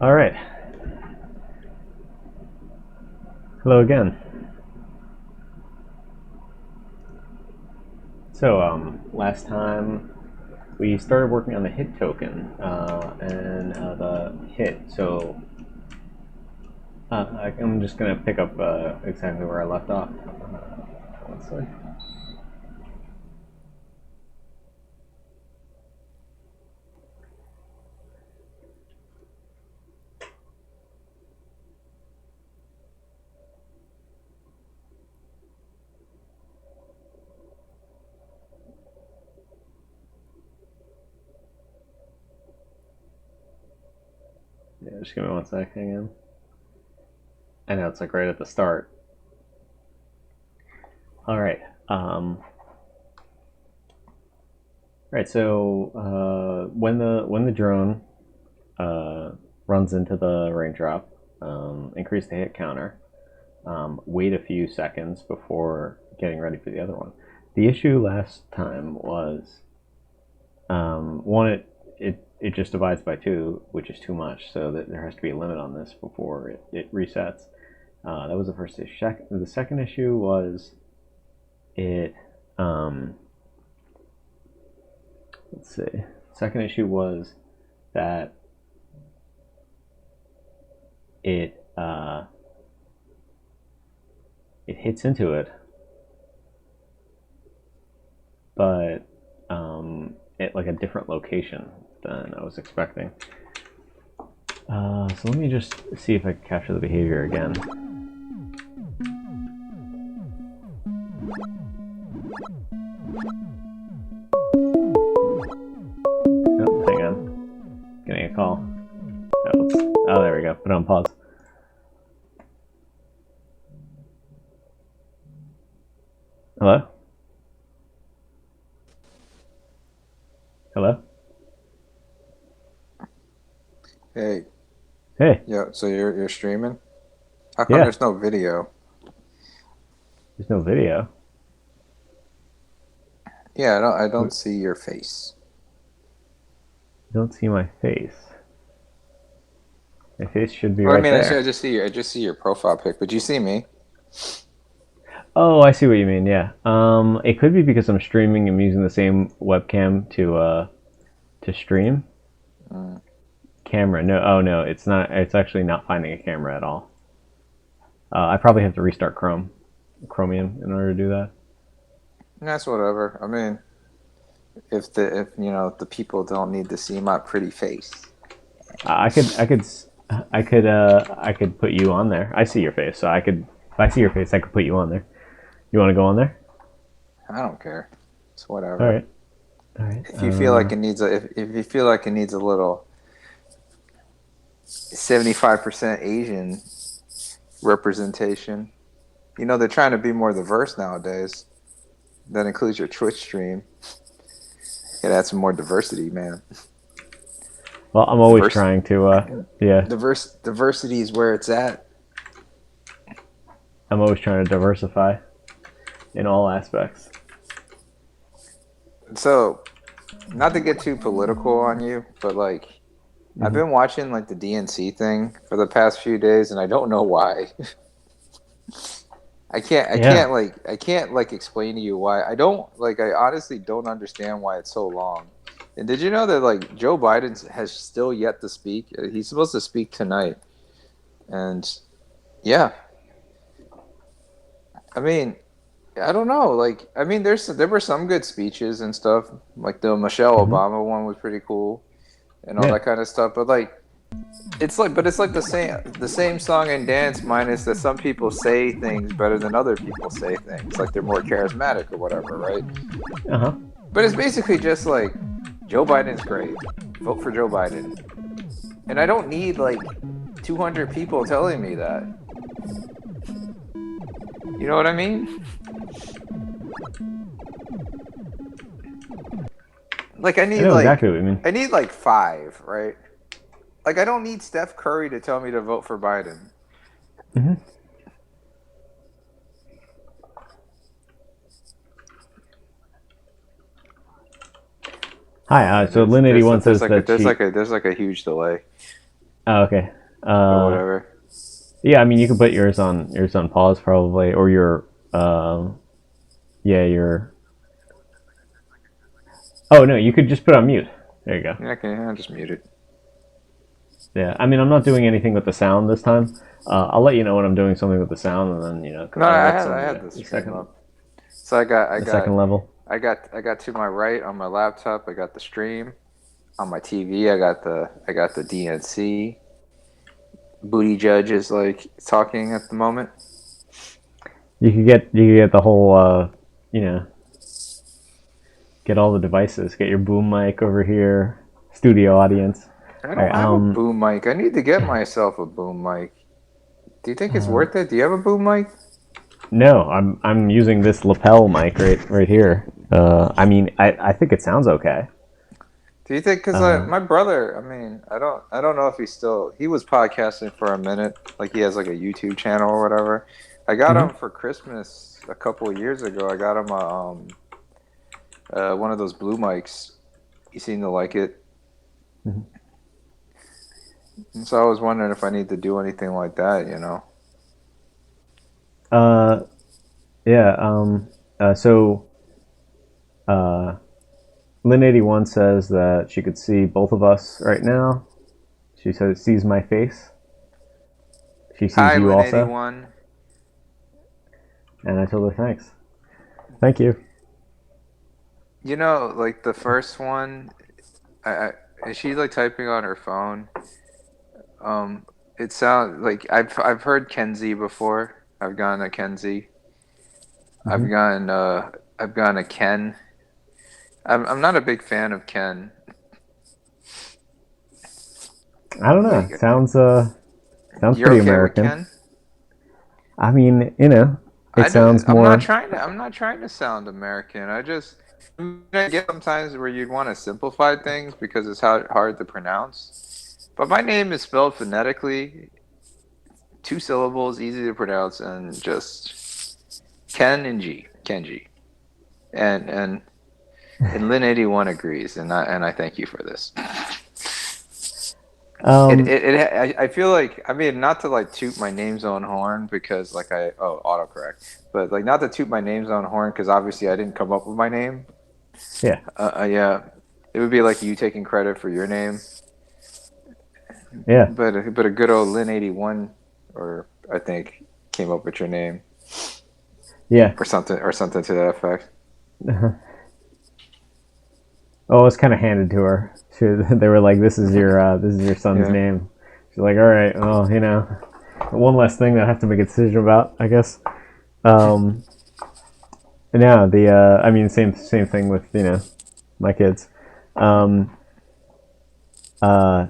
All right. Hello again. So, last time we started working on the hit token and the hit. So, I'm just gonna pick up exactly where I left off. One sec. Yeah, just give me one sec. Hang on. I know it's like right at the start. All right. Right. So when the drone runs into the raindrop, increase the hit counter. Wait a few seconds before getting ready for the other one. The issue last time was one, it just divides by two, which is too much, so that there has to be a limit on this before it resets. That was the first issue. The second issue was it. Let's see. Second issue was that it it hits into it, but at like a different location than I was expecting. So let me just see if I can capture the behavior again. Oh, hang on. Getting a call. Oh, there we go. Put it on pause. Hello? Hello? Hey, Hey. yeah, so you're streaming? How come Yeah. there's no video? There's no video. Yeah, I don't You see your face. don't see my face. My face should be Well, I right mean, I there. just see your profile pic, but you see me. Oh, I see what you mean. Yeah. It could be because I'm streaming. I'm using the same webcam to stream. Mm. Camera. No. Oh no. It's not. It's actually not finding a camera at all. I probably have to restart Chromium in order to do that. That's whatever. I mean, if the people don't need to see my pretty face. I could. I could. I could put you on there. I see your face, so I could. If I see your face, I could put you on there. You want to go on there? I don't care. It's All whatever. right. All right. If you feel like it needs a if you feel like it needs a little 75% Asian representation, they're trying to be more diverse nowadays. That includes your Twitch stream. It adds some more diversity, man. Well, I'm always Diverse, trying to. Yeah. diversity is where it's at. I'm always trying to diversify in all aspects. So, not to get too political on you, but like I've Hmm. been watching like the DNC thing for the past few days, and I don't know why. Yeah. I can't like explain to you why. I honestly don't understand why it's so long. And did you know that like Joe Biden has still yet to speak? He's supposed to speak tonight, and yeah, I mean, I don't know. Like, I mean, there were some good speeches and stuff. Like the Michelle Hmm. Obama one was pretty cool and all Yeah. that kind of stuff. But like, it's like the same song and dance minus that some people say things better than other people say things. Like they're more charismatic or whatever, right? Uh huh. But it's basically just like Joe Biden's great. Vote for Joe Biden. And I don't need like 200 people telling me that. You know what I mean? Like I know exactly what you mean. I need like 5, right? Like I don't need Steph Curry to tell me to vote for Biden. Hmm. Hi. And So Lynn 81 there's says like a that she. there's like a huge delay. Oh, okay. but Uh, whatever. yeah, I mean, you can put yours on pause probably, or your yeah, your. Oh no, you could just put on mute. There you go. Yeah, okay, I'll just mute it. Yeah, I mean, I'm not doing anything with the sound this time. I'll let you know when I'm doing something with the sound, and then No, that's I on had the the stream up. So second level. I got to my right on my laptop. I got the stream on my TV. I got the DNC. Booty Judge is like talking at the moment. You could get the whole you know get all the devices. Get your boom mic over here, studio audience. I All right, don't have a boom mic. I need to get myself a boom mic. Do you think it's uh, worth it? Do you have a boom mic? no, I'm using this lapel mic right here. I mean, I think it sounds okay. Do you think? Because Uh, my brother, I mean, I don't know if he was podcasting for a minute, like he has like a YouTube channel or whatever. I got mhm. him for Christmas a couple of years ago. I got him one of those blue mics. He seemed to like it, Mhm. and so I was wondering if I need to do anything like that, you know? Uh, yeah. So uh, Lynn81 says that she could see both of us right now. She says sees my face. She sees Hi, you Lynn also, 81. and I told her thanks. Thank you. You know, like the first one, I is she like typing on her phone? Um, it sounds like I've heard Kenzie before. I've gone to Kenzie. Hmm. I've gone to Ken. I'm not a big fan of Ken. I don't know. Like Sounds you're pretty okay with American. Ken? I mean, it sounds more. I'm not trying to sound American. I get sometimes where you'd want to simplify things because it's hard to pronounce. But my name is spelled phonetically, two syllables, easy to pronounce, and just Ken and G, Kenji. And and and Lynn 81 agrees, and I thank you for this. Um, I feel like, I mean, not to like toot my name's own horn because like autocorrect, but like not to toot my name's own horn because obviously I didn't come up with my name. yeah, Yeah, it would be like you taking credit for your name, yeah, but a good old Lynn 81, or I think came up with your name yeah. or something to that effect. Oh, it was kind of handed to her. They were like, this is your son's Yeah. name." She's like, "All right, well, one less thing that I have to make a decision about, I guess." Um, and yeah, I mean, same thing with my kids. Um, uh,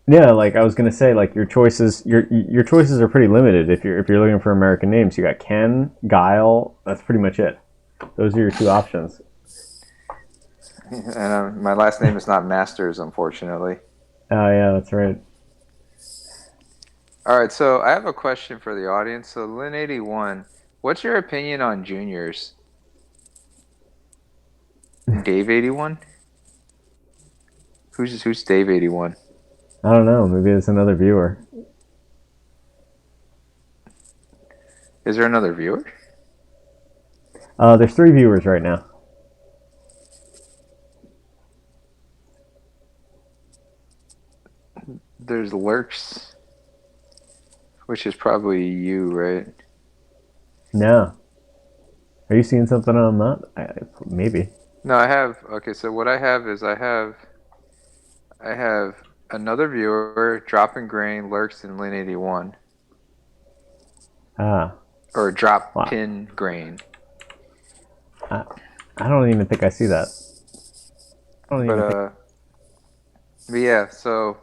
yeah, like I was gonna say, like your choices are pretty limited if you're looking for American names. You got Ken, Guile. That's pretty much it. Those are your two options. And my last name is not Masters, unfortunately. Oh yeah, that's right. All right, so I have a question for the audience. So, Lynn 81, what's your opinion on juniors? Dave 81? Who's Dave 81? I don't know. Maybe it's another viewer. Is there another viewer? There's three viewers right now. There's Lurks, which is probably you, right? No. Are you seeing something I'm not? Maybe. No, I have. Okay, so what I have is I have another viewer, Dropping Grain, Lurks, and Lynn 81, Ah. or Drop Wow. Pin Grain. I, I don't even think I see that. I don't But even think. uh, but yeah. So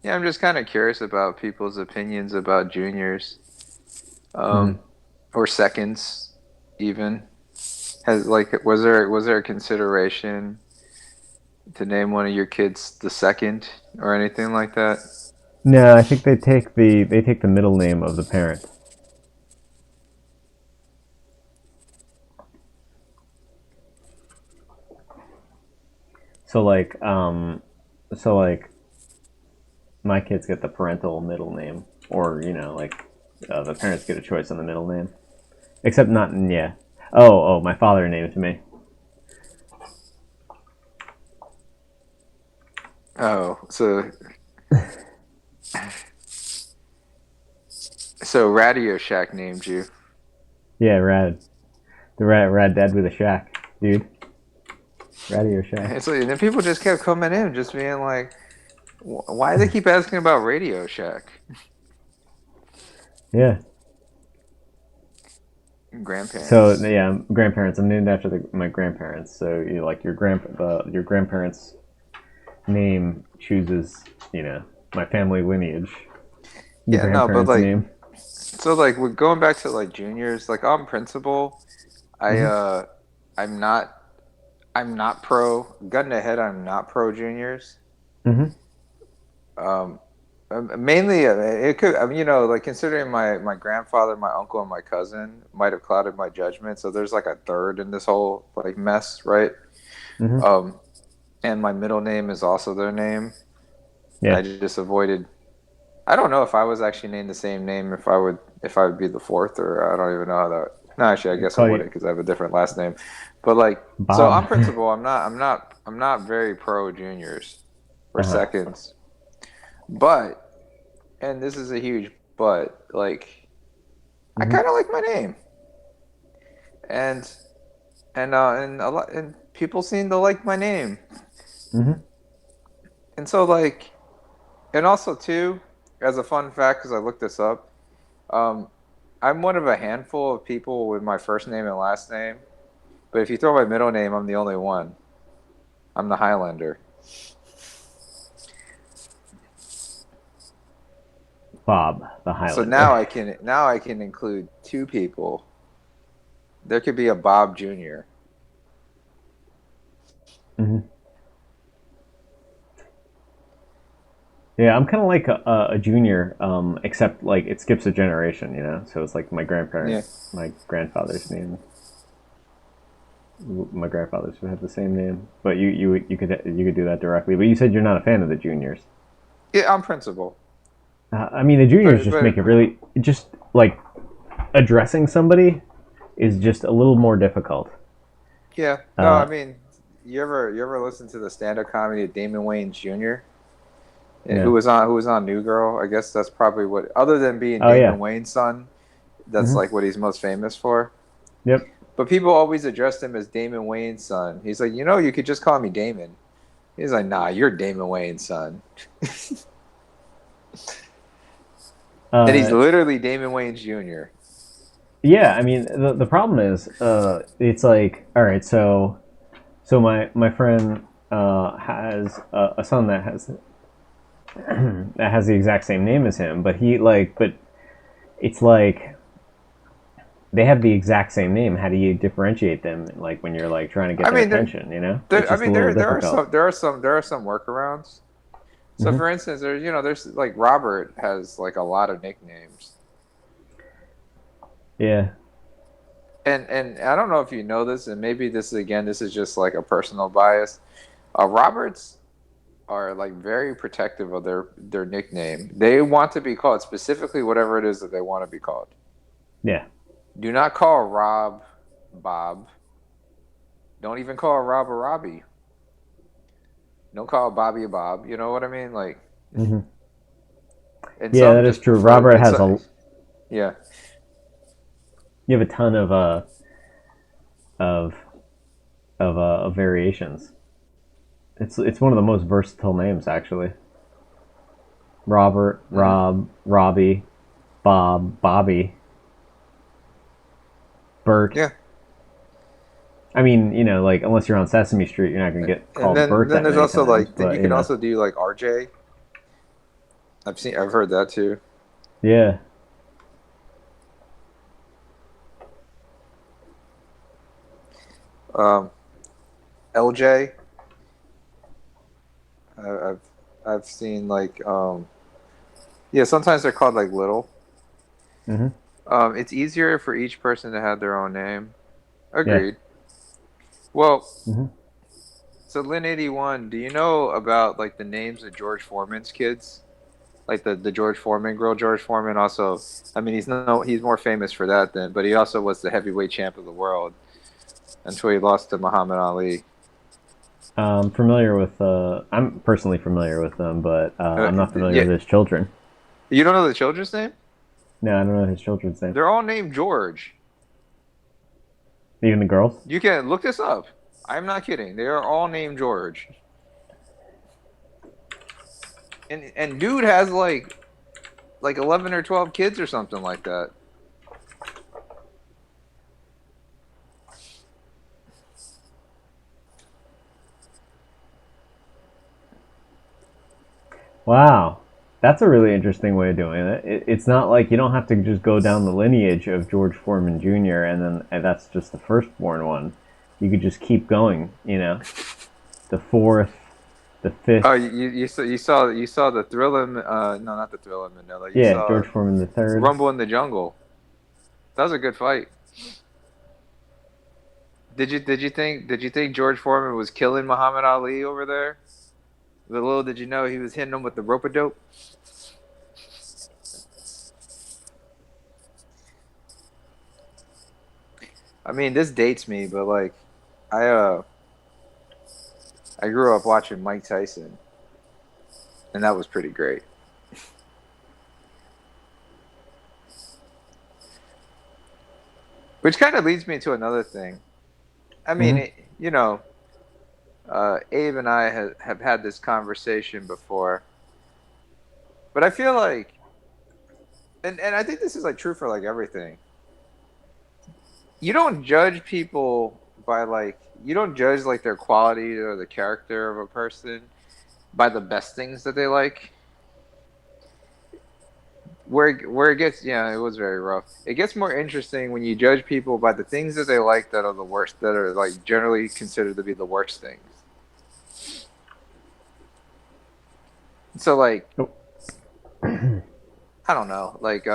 yeah, I'm just kind of curious about people's opinions about juniors, Mhm. um, or seconds, even. Was there a consideration to name one of your kids the second or anything like that? No, I think they take the middle name of the parent. So like, so like, my kids get the parental middle name, or like the parents get a choice on the middle name. Except not yeah. Oh, my father named me. Oh, so Radio Shack named you. Yeah, rad. The rad dad with a shack, dude. Radio Shack. It's like, and then people just kept coming in, just being like, "Why do they keep asking about Radio Shack?" Yeah. So Grandparents. yeah, grandparents. I'm named after my grandparents. So like your grandparents' name chooses my family lineage. Your Yeah, no, but grandparents' like, name. so like, we're going back to like juniors. Like, on principle, I Mm-hmm. I'm not I'm not pro. Gun to head, I'm not pro juniors. Mm-hmm. Um, mainly, it could, I mean, like considering my grandfather, my uncle, and my cousin might have clouded my judgment. So there's like a third in this whole like mess, right? Mm-hmm. Um, and my middle name is also their name, and I Yeah. just avoided. I don't know if I was actually named the same name if I would be the fourth, or I don't even know how that. No, actually, I They guess I call wouldn't you because I have a different last name. But like, so Bob. on principle, I'm not very pro juniors or Uh-huh. seconds. But, and this is a huge but, like, I Mm-hmm. kind of like my name, and and a lot and people seem to like my name, Mm-hmm. and so like, and also too, as a fun fact, because I looked this up, um, I'm one of a handful of people with my first name and last name. But if you throw my middle name, I'm the only one. I'm the Highlander. Bob the So Highlander. now I can include two people. There could be a Bob Jr. Mm-hmm. Yeah, I'm kind of like a junior, except like it skips a generation. So it's like Yeah. my grandfather's name. My grandfathers would have the same name, but you could do that directly. But you said you're not a fan of the juniors. Yeah, I'm principal. I mean, the juniors But just make it but really just like addressing somebody is just a little more difficult. yeah. No, I Uh, mean, you ever listen to the stand-up comedy of Damon Wayans Jr.? Yeah, yeah. who was on New Girl? I guess that's probably what, other than being Oh Damon yeah. Wayans' son, that's Mm-hmm. like what he's most famous for. Yep. But people always addressed him as Damon Wayans' son. He's like, you could just call me Damon. He's like, nah, you're Damon Wayans' son. And he's Uh, literally Damon Wayans Jr. yeah. I mean, the problem is, it's like, all right, so my friend has a son that has that has the exact same name as him, but it's like they have the exact same name. How do you differentiate them? Like when you're like trying to get I their mean, attention, it's there I just a mean, little there are difficult. some workarounds. So Hmm. for instance, there's like Robert has like a lot of nicknames. Yeah. And I don't know if you know this, and maybe this is just like a personal bias. Roberts are like very protective of their nickname. They want to be called specifically whatever it is that they want to be called. Yeah. Do not call Rob Bob. Don't even call Rob a Robbie. Don't call Bobby a Bob. You know what I mean? Like, Hmm. and Yeah, some that is just true. prefer. Robert And has so, a yeah, you have a ton of of variations. It's one of the most versatile names actually. Robert, hmm Rob, Robbie, Bob, Bobby, Bert. yeah. I mean, like unless you're on Sesame Street, you're not gonna get And called then Bert then that there's many also times. like, then you But can also do like RJ. I've heard that too. yeah, Um, LJ. I've I've seen like, yeah. Sometimes they're called like little. hmm, It's easier for each person to have their own name. yeah, Agreed. Well, hmm, so Lin 81, do you know about like the names of George Foreman's kids? like the George Foreman grill. George Foreman also, I mean, he's more famous for that than, but he also was the heavyweight champ of the world until he lost to Muhammad Ali. Familiar with. I'm personally familiar with them, but I'm not familiar Yeah, with his children. you don't know the children's name? No, I don't know his children's name. They're all named George. Even the girls. You can look this up. I'm not kidding. They are all named George. And dude has like 11 or 12 kids or something like that. Wow, that's a really interesting way of doing it. It's not like you don't have to just go down the lineage of George Foreman Jr. and that's just the firstborn one. You could just keep going. The fourth, the fifth. Oh, you saw the Thriller, no, not the Thriller Manila. You Yeah, saw George Foreman the third. Rumble in the Jungle. That was a good fight. Did you think George Foreman was killing Muhammad Ali over there? The little did you know he was hitting him with the rope a dope. I mean, this dates me, but like, I uh, I grew up watching Mike Tyson, and that was pretty great. Which kind of leads me to another thing. I mean, Hmm. Abe and I have had this conversation before, but I feel like, and I think this is like true for like everything. You don't judge people by like you don't judge like their quality or the character of a person by the best things that they like. Where it gets, yeah, it was very rough. It gets more interesting when you judge people by the things that they like that are the worst, that are like generally considered to be the worst things. So like, Oh. I don't know, like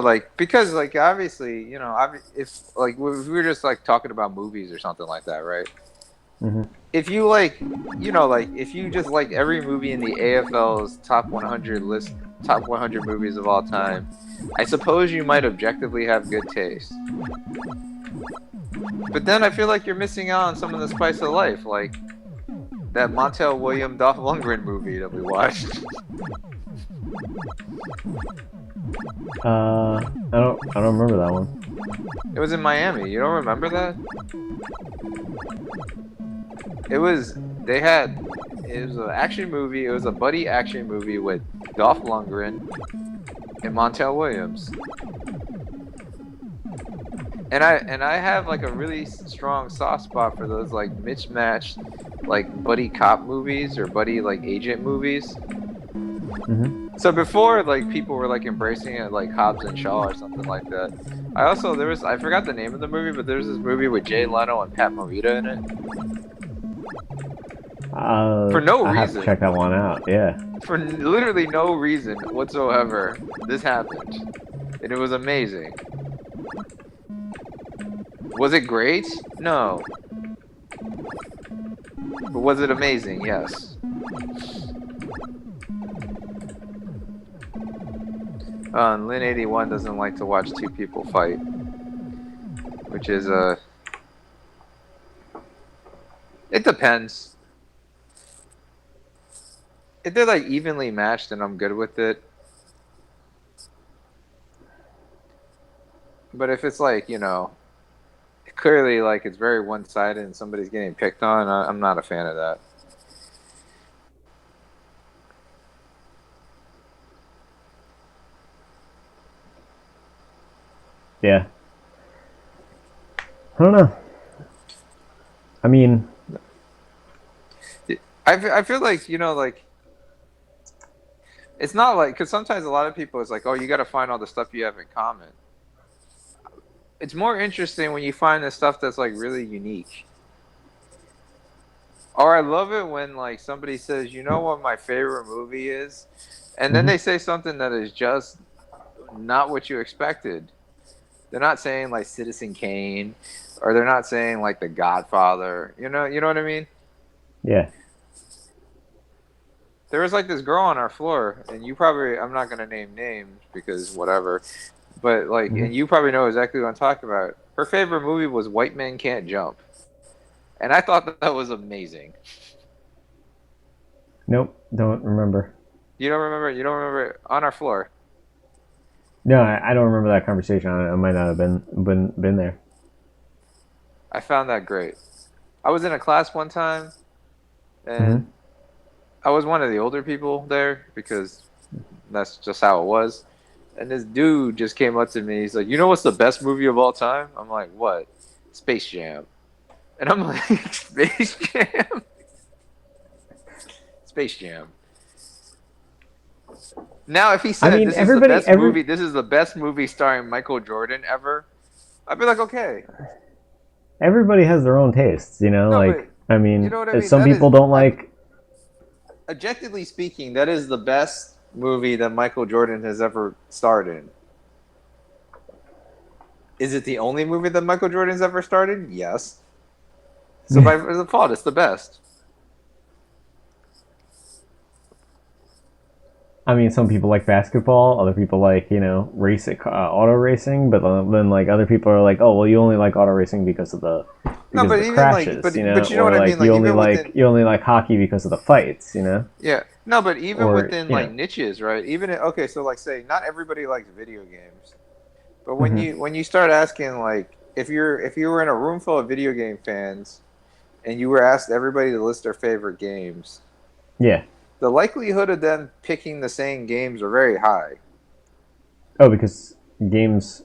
like because like obviously, if like if we were just like talking about movies or something like that, right? Hmm. If you like, like if you just like every movie in the AFL's top 100 list, top 100 movies of all time, I suppose you might objectively have good taste. But then I feel like you're missing out on some of the spice of life, like that Montel William Dolph Lundgren movie that we watched. I don't remember that one. It was in Miami. You don't remember that? It was they had it was an action movie. It was a buddy action movie with Dolph Lundgren and Montel Williams. And I have like a really strong soft spot for those like mismatched like buddy cop movies or buddy like agent movies. Hmm. So before like people were like embracing it like Hobbs and Shaw or something like that. I forgot the name of the movie, but there was this movie with Jay Leno and Pat Morita in it. For no I have to check reason. that one out. Yeah. For literally no reason whatsoever, this happened. And it was amazing. Was it great? No. But was it amazing? Yes. And Lin 81 doesn't like to watch two people fight, which is it depends. If they're like evenly matched, then I'm good with it. But if it's like, clearly like it's very one-sided and somebody's getting picked on, I'm not a fan of that. Yeah. I don't know. I mean, I feel like, like it's not like because sometimes a lot of people it's like, oh, you got to find all the stuff you have in common. It's more interesting when you find the stuff that's like really unique. Or I love it when like somebody says, you know what my favorite movie is, and then mhm. they say something that is just not what you expected. They're not saying like Citizen Kane, or they're not saying like The Godfather. You know what I mean? Yeah. there was like this girl on our floor, and you probably, I'm not gonna name names because whatever, but like, Hmm. and you probably know exactly what I'm talking about. Her favorite movie was White Men Can't Jump, and I thought that was amazing. Nope, don't remember. You don't remember? You don't remember on our floor? No, I don't remember that conversation. I might not have been there. I found that great. I was in a class one time, Hmm. and I was one of the older people there because that's just how it was. And this dude just came up to me. He's like, "You know what's the best movie of all time?" I'm like, "What?" Space Jam. And I'm like, "Space Jam? Space Jam." Now, if he I said mean, this is the everybody, best every movie, this is the best movie starring Michael Jordan ever, I'd be like, okay. everybody has their own tastes, you know. No, Like, but I you mean, know what I mean? some That is, people don't like. objectively speaking, that is the best movie that Michael Jordan has ever starred in. Is it the only movie that Michael Jordan's ever starred in? Yes. So by default, it's the best. I mean, some people like basketball. Other people like racing, auto racing. But then like other people are like, oh well, you only like auto racing No, because of but the even like, crashes, but you know or what I like mean. Like even within, you only like hockey because of the fights, yeah, no, but even or within you like know. niches, right? Even okay, so like say, not everybody likes video games, but Hmm. when you start asking like, if you were in a room full of video game fans and you were asked everybody to list their favorite games, Yeah. the likelihood of them picking the same games are very high. Oh, because games.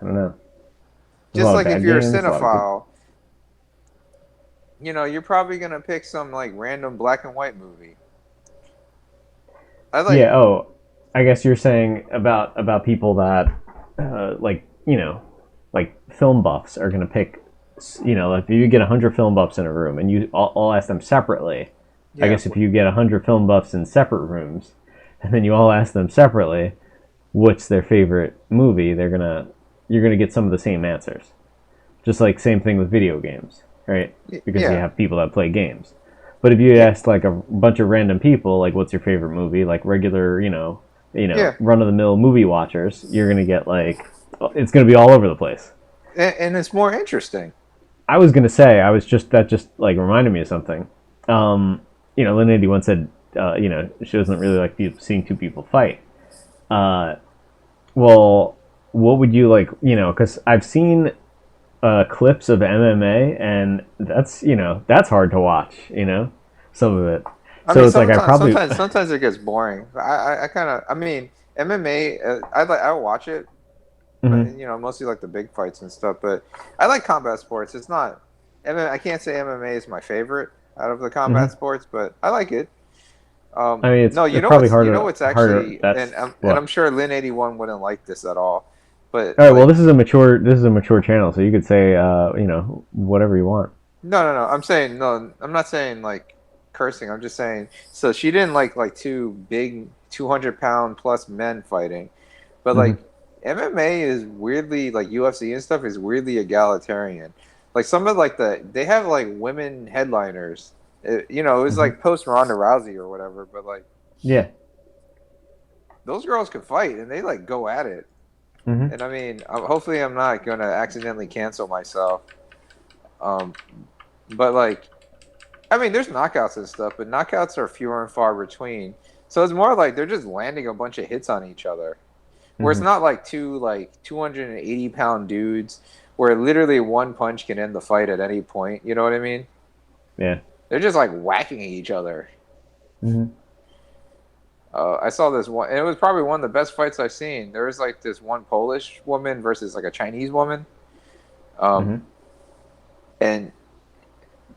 I don't know. There's a Just lot of like if bad you're a games. A lot of good. cinephile, you know, you're probably gonna pick some like random black and white movie. I like, Yeah. Oh, I guess you're saying about people that like like film buffs are gonna pick. If you get 100 film buffs in a room and you all ask them separately, I yeah, guess if you get 100 film buffs in separate rooms, and then you all ask them separately, what's their favorite movie? You're gonna get some of the same answers. Just like same thing with video games, right? Because you yeah, have people that play games. But if you yeah, ask like a bunch of random people, like what's your favorite movie, like regular, yeah. run of the mill movie watchers, you're gonna get like it's gonna be all over the place. And it's more interesting. I was gonna say, I was just that just like reminded me of something. Lynn Andy once said, she doesn't really like seeing two people fight. Uh, well, what would you like? Because I've seen clips of MMA, and that's hard to watch. Some of it. I So mean, it's like I probably. sometimes it gets boring. I kind of, I mean, MMA. I watch it, but Mhm. you know, mostly like the big fights and stuff. But I like combat sports. It's not, I can't say MMA is my favorite out of the combat Mhm. sports, but I like it. I mean, No, it's probably you know what's harder. actually, That's and I'm what. sure Lin 81 wouldn't like this at all, but All right. Well, like, this is a mature channel, so you could say whatever you want. no. I'm saying no. I'm not saying like cursing. I'm just saying. So she didn't like two big 200-pound plus men fighting, but Hmm. like MMA is weirdly like UFC and stuff is weirdly egalitarian. Like some of like they have like women headliners. You know, it was Hmm. like post Ronda Rousey or whatever, but like Yeah. those girls can fight and they like go at it. Hmm. And I mean, hopefully I'm not gonna accidentally cancel myself. Um, but like, I mean, there's knockouts and stuff, but knockouts are fewer and far between. So it's more like they're just landing a bunch of hits on each other. Where it's Hmm. not like two like 280-pound dudes where literally one punch can end the fight at any point. You know what I mean? Yeah. They're just like whacking each other. Hmm. I saw this one, and it was probably one of the best fights I've seen. There was like this one Polish woman versus like a Chinese woman. Um, Hmm. and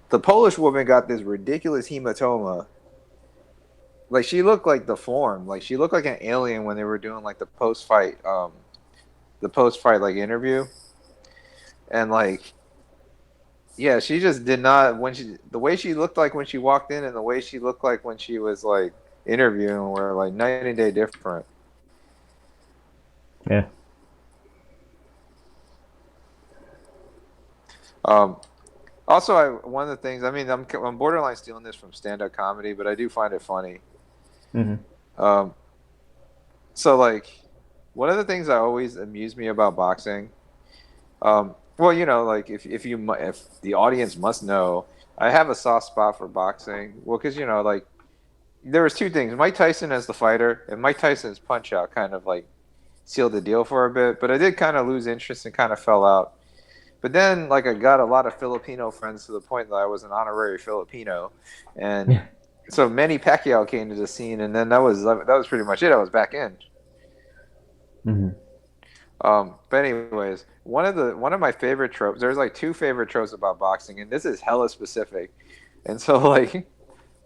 the Polish woman got this ridiculous hematoma. Like she looked like deformed. Like she looked like an alien when they were doing like the post fight like interview. And like, yeah, she just did not when she the way she looked like when she walked in and the way she looked like when she was like interviewing were like night and day different. Yeah. Um, Also, one of the things, I mean, I'm borderline stealing this from stand-up comedy, but I do find it funny. Hmm. Um, so like, one of the things that always amused me about boxing, well, like if the audience must know, I have a soft spot for boxing. Well, because like there was two things: Mike Tyson as the fighter and Mike Tyson's punch out kind of like sealed the deal for a bit. But I did kind of lose interest and kind of fell out. But then, like, I got a lot of Filipino friends to the point that I was an honorary Filipino, and Yeah. so Manny Pacquiao came to the scene, and then that was pretty much it. I was back in. Hmm. But anyways, one of my favorite tropes. There's like two favorite tropes about boxing, and this is hella specific. And so like,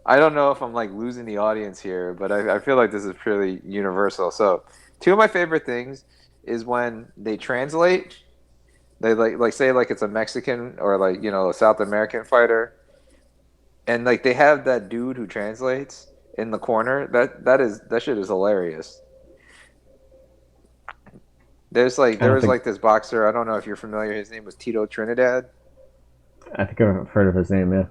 I don't know if I'm like losing the audience here, but I feel like this is pretty universal. So two of my favorite things is when they translate. They like say like it's a Mexican or like a South American fighter, and like they have that dude who translates in the corner. That shit is hilarious. I There don't was think like this boxer. I don't know if you're familiar. His name was Tito Trinidad, I think I've heard of his name. Yeah.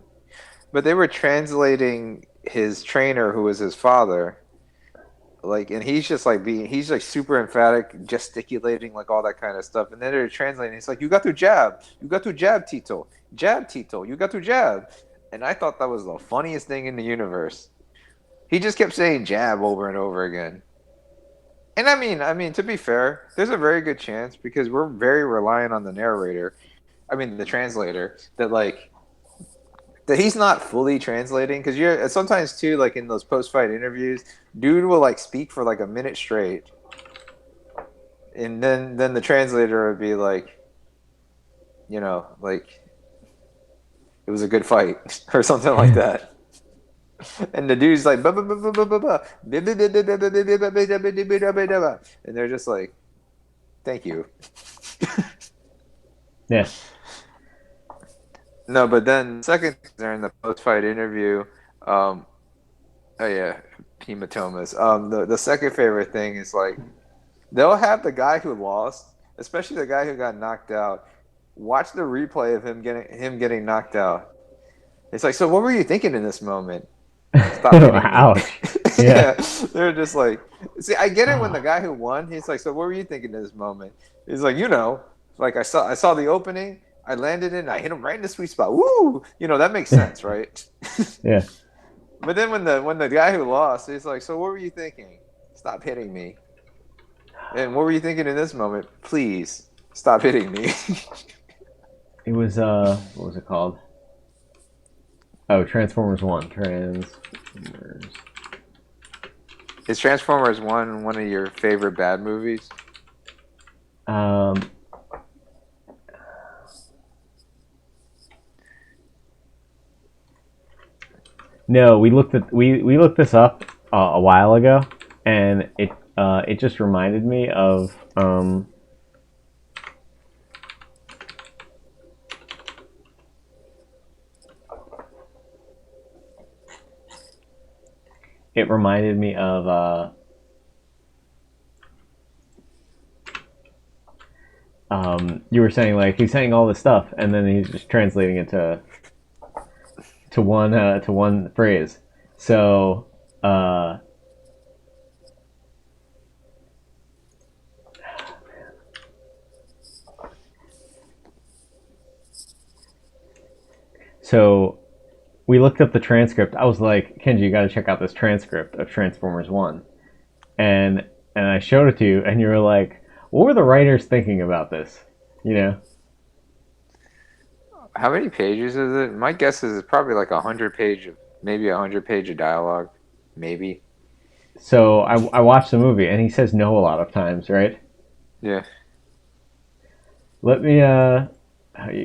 but they were translating his trainer, who was his father. Like, and he's like super emphatic, gesticulating, like all that kind of stuff. And then they're translating. It's like, you got to jab, Tito, you got to jab. And I thought that was the funniest thing in the universe. He just kept saying jab over and over again. And I mean, to be fair, there's a very good chance because we're very reliant on the narrator. I mean, the translator that he's not fully translating because you're sometimes too like in those post fight interviews, dude will like speak for like a minute straight, and then the translator would be like, like it was a good fight or something like that. And the dude's like, and they're just like, thank you. Yeah. No, but then second during the post fight interview, um, oh yeah, hematomas. The second favorite thing is like they'll have the guy who lost, especially the guy who got knocked out, watch the replay of him getting knocked out. It's like, so what were you thinking in this moment? Stop hitting me. Ouch. Yeah. Yeah, they're just like, see, I get it when the guy who won, he's like, so what were you thinking in this moment? He's like, like I saw the opening, I landed in, I hit him right in the sweet spot. Woo! That makes sense, right? Yeah. But then when the guy who lost, he's like, so what were you thinking? Stop hitting me. And what were you thinking in this moment? Please stop hitting me. It was what was it called? Oh, Transformers One. Transformers. Is Transformers one of your favorite bad movies? Um, no, we looked this up a while ago, and it just reminded me of it reminded me of you were saying like he's saying all this stuff, and then he's just translating it to one phrase. So uh, so we looked up the transcript. I was like, Kenji, you got to check out this transcript of Transformers One, and I showed it to you, and you were like, what were the writers thinking about this? You know. How many pages is it? My guess is it's probably like 100 page, maybe 100 page of dialogue, maybe. So I watched the movie, and he says no a lot of times, right? Yeah. Let me.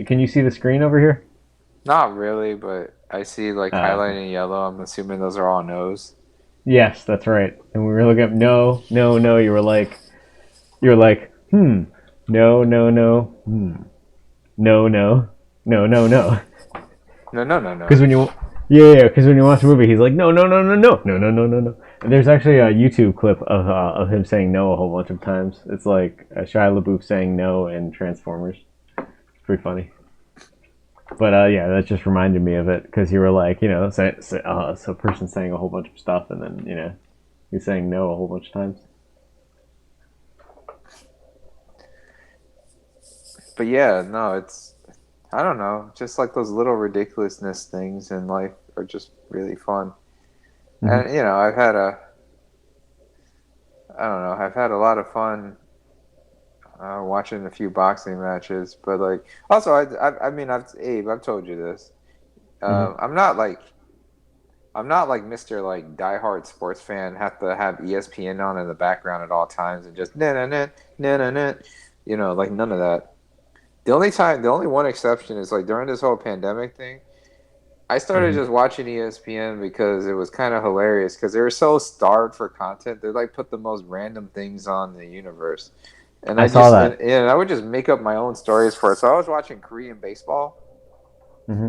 Can you see the screen over here? Not really, but I see like Okay. highlighted in yellow. I'm assuming those are all no's. Yes, that's right. And we were looking up no, no, no. You were like, no, no, no, no, no, no, no, no. No, no, no, no. Because when you, yeah, because when you watch the movie, he's like, no, no, no, no, no, no, no, no, no, no. And there's actually a YouTube clip of him saying no a whole bunch of times. It's like Shia LaBeouf saying no in Transformers. It's pretty funny. But yeah, that just reminded me of it because you were like, so a person saying a whole bunch of stuff, and then you're saying no a whole bunch of times. But yeah, no, it's I don't know, just like those little ridiculousness things in life are just really fun. Hmm. And I don't know, I've had a lot of fun watching a few boxing matches. But like, also, I mean, I've told you this. Hmm. I'm not like Mr. like diehard sports fan. Have to have ESPN on in the background at all times and just na na na na na na. Like none of that. The only one exception is like during this whole pandemic thing. I started Hmm. just watching ESPN because it was kind of hilarious because they were so starved for content. They like put the most random things on in the universe, and I saw that. and I would just make up my own stories for it. So I was watching Korean baseball, Hmm.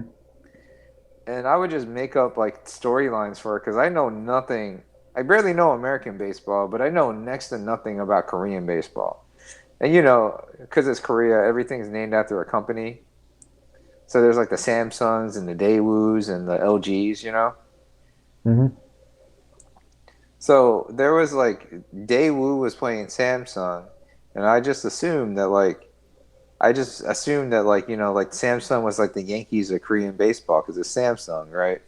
and I would just make up like storylines for it because I know nothing. I barely know American baseball, but I know next to nothing about Korean baseball. And because it's Korea, everything's named after a company. So there's like the Samsungs and the Daewoo's and the LGs. Hmm. So there was like Daewoo was playing Samsung, and I just assumed that like Samsung was like the Yankees of Korean baseball because it's Samsung, right?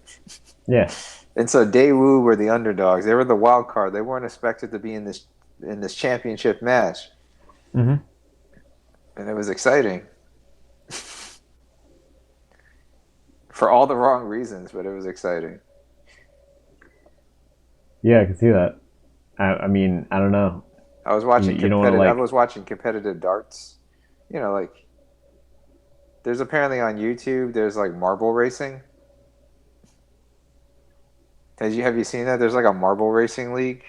Yeah. And so Daewoo were the underdogs. They were the wild card. They weren't expected to be in this championship match, Hmm. and it was exciting for all the wrong reasons, but it was exciting. Yeah, I can see that. I mean, I don't know. You don't want to I like. was watching competitive darts. Like there's apparently on YouTube. There's like marble racing. Have you seen that? There's like a marble racing league.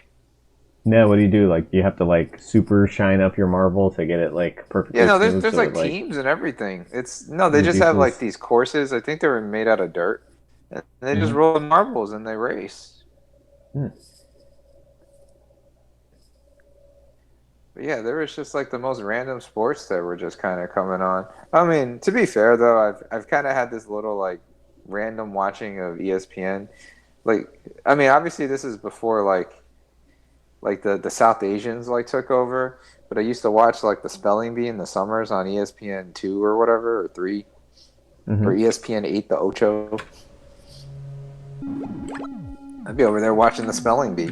No, what do you do? Like, you have to like super shine up your marble to get it like Yeah, perfectly no, smooth, there's so it like like teams and everything. It's no, they just have like reduces. these courses. I think they were made out of dirt, and they just Hmm. roll the marbles and they race. Hmm. But yeah, there was just like the most random sports that were just kind of coming on. I mean, to be fair though, I've kind of had this little like random watching of ESPN. Like, I mean, obviously this is before like the South Asians like took over. But I used to watch like the spelling bee in the summers on ESPN two or whatever or three or Hmm. ESPN eight, the Ocho. I'd be over there watching the spelling bee.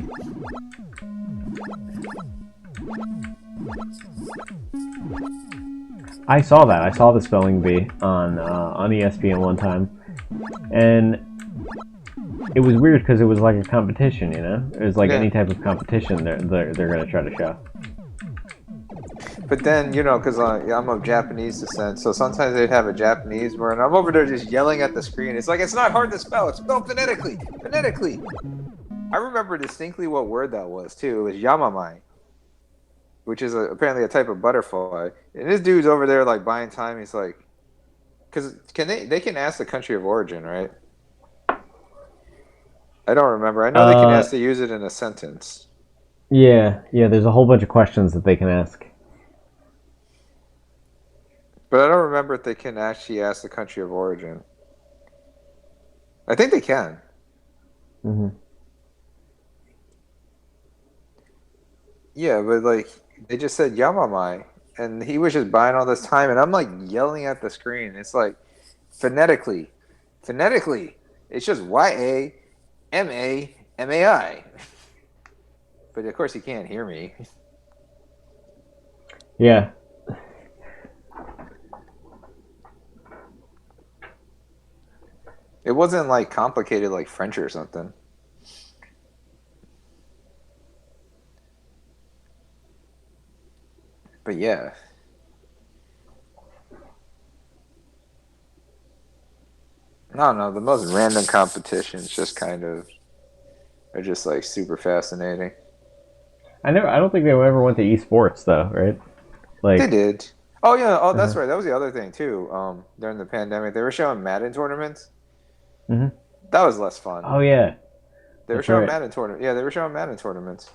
I saw that. I saw the spelling bee on ESPN one time, and it was weird because it was like a competition. It was like Yeah, any type of competition they're gonna try to show. but then because yeah, I'm of Japanese descent, so sometimes they'd have a Japanese word, and I'm over there just yelling at the screen. It's like it's not hard to spell. It's spelled phonetically. Phonetically. I remember distinctly what word that was too. It was yamamai, which is apparently a type of butterfly. And this dude's over there like buying time. He's like, because they can ask the country of origin, right? I don't remember. I know they can Uh, ask to use it in a sentence, yeah, yeah. There's a whole bunch of questions that they can ask. but I don't remember if they can actually ask the country of origin. I think they can. Hmm. Yeah, but like they just said Yamamai, and he was just buying all this time, and I'm like yelling at the screen. It's like phonetically, phonetically, it's just Yamamai. But of course, he can't hear me. Yeah. It wasn't like complicated like French or something. But yeah, no, no, the most random competitions just kind of are just like super fascinating. I don't think they ever went to esports though, right? They Like. did. Oh yeah. Oh, that's Uh-huh. right. That was the other thing too. During the pandemic, they were showing Madden tournaments. Hmm. That was less fun. Oh yeah, They were that's showing right. Madden tournament. Yeah, they were showing Madden tournaments.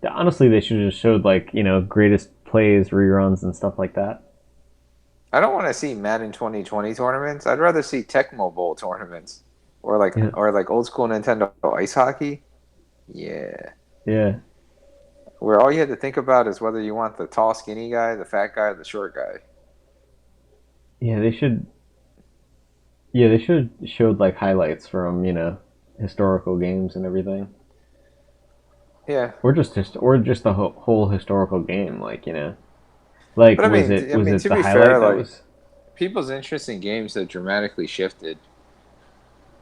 Honestly, they should have just showed like greatest plays, reruns, and stuff like that. I don't want to see Madden 2020 tournaments. I'd rather see Tecmo Bowl tournaments, Yeah, or like old school Nintendo ice hockey. Yeah, yeah, where all you had to think about is whether you want the tall, skinny guy, the fat guy, or the short guy. yeah. They should. Yeah, they should showed like highlights from historical games and everything, Yeah, or just the whole historical game. Like but I was mean it to the be fair, highlight that like was? people's interest in games have dramatically shifted.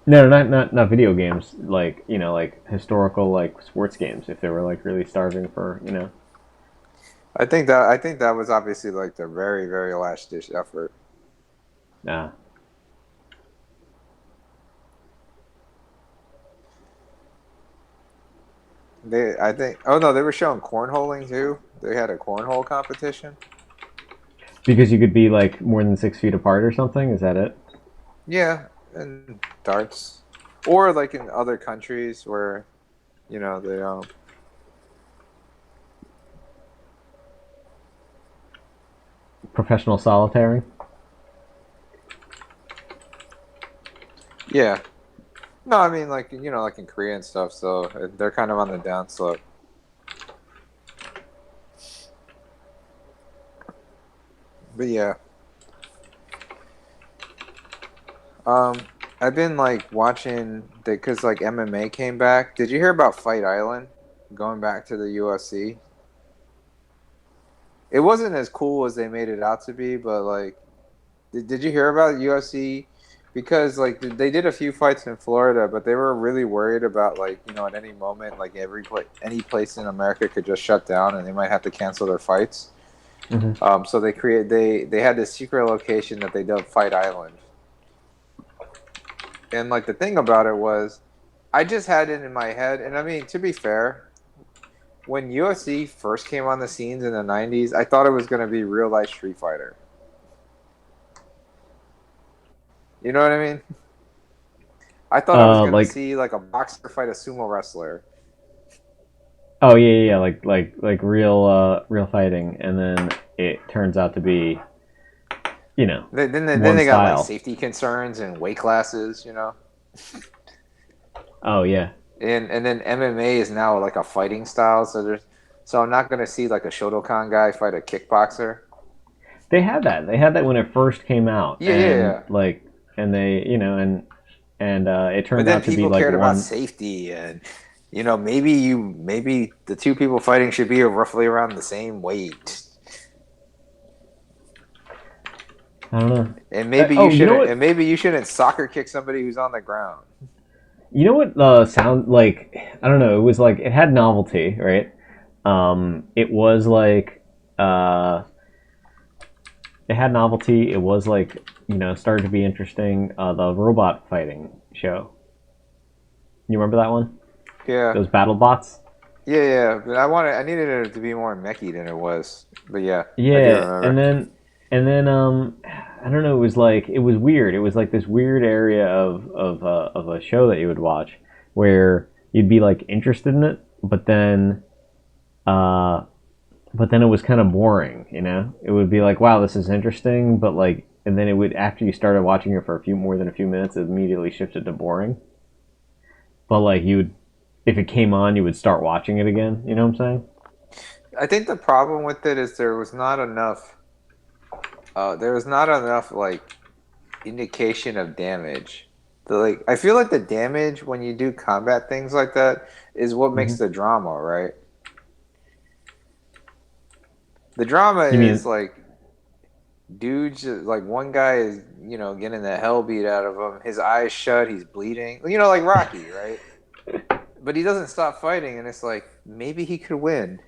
No, not video games. Like like historical like sports games. If they were like really starving for I think that was obviously like the very last ditch effort. nah. They I think oh no, they were showing cornholing too. They had a cornhole competition. Because you could be like more than 6 feet apart or something. Is that it? Yeah, and darts, or like in other countries where they Professional solitaire. yeah. No, I mean like like in Korea and stuff. So they're kind of on the downslope. But yeah, um, I've been like watching because like MMA came back. Did you hear about Fight Island going back to the UFC? It wasn't as cool as they made it out to be, but like, did you hear about UFC? Because like they did a few fights in Florida, but they were really worried about like at any moment like any place in America could just shut down and they might have to cancel their fights. Mm-hmm. So they had this secret location that they dubbed Fight Island. And like the thing about it was, I just had it in my head, and I mean to be fair, when UFC first came on the scenes in the '90s, I thought it was going to be real life Street Fighter. You know what I mean? I thought I was going to Like see like a boxer fight a sumo wrestler. oh yeah, like real fighting, and then it turns out to be Then one they got like style. safety concerns and weight classes. Oh yeah, And then MMA is now like a fighting style, so I'm not going to see like a Shotokan guy fight a kickboxer. they had that. They had that when it first came out, Yeah, yeah, and yeah. like and they and it But turned then out to be people like cared about one. safety and maybe the two people fighting should be roughly around the same weight. I don't know. And Oh, you know what? maybe you shouldn't soccer kick somebody who's on the ground. You know what? Sound like I don't know. It was like it had novelty, right? It was like it had novelty. It was like started to be interesting. The robot fighting show. You remember that one? Yeah. Those battle bots. Yeah. But I needed it to be more mechy than it was. But yeah, I do Yeah, remember. and then I don't know. It was like it was weird. It was like this weird area of a show that you would watch where you'd be like interested in it, uh, but then it was kind of boring. It would be like, wow, this is interesting, but like, and then it would after you started watching it for a few more than a few minutes, it immediately shifted to boring. But like you would, if it came on, you would start watching it again. You know what I'm saying? I think the problem with it is there was not enough. There was not enough like indication of damage. I feel like the damage when you do combat things like that is what makes Hmm. the drama, right? The drama You is mean like dudes like one guy is getting the hell beat out of him. His eyes shut, he's bleeding. Like Rocky, right? But he doesn't stop fighting, and it's like maybe he could win.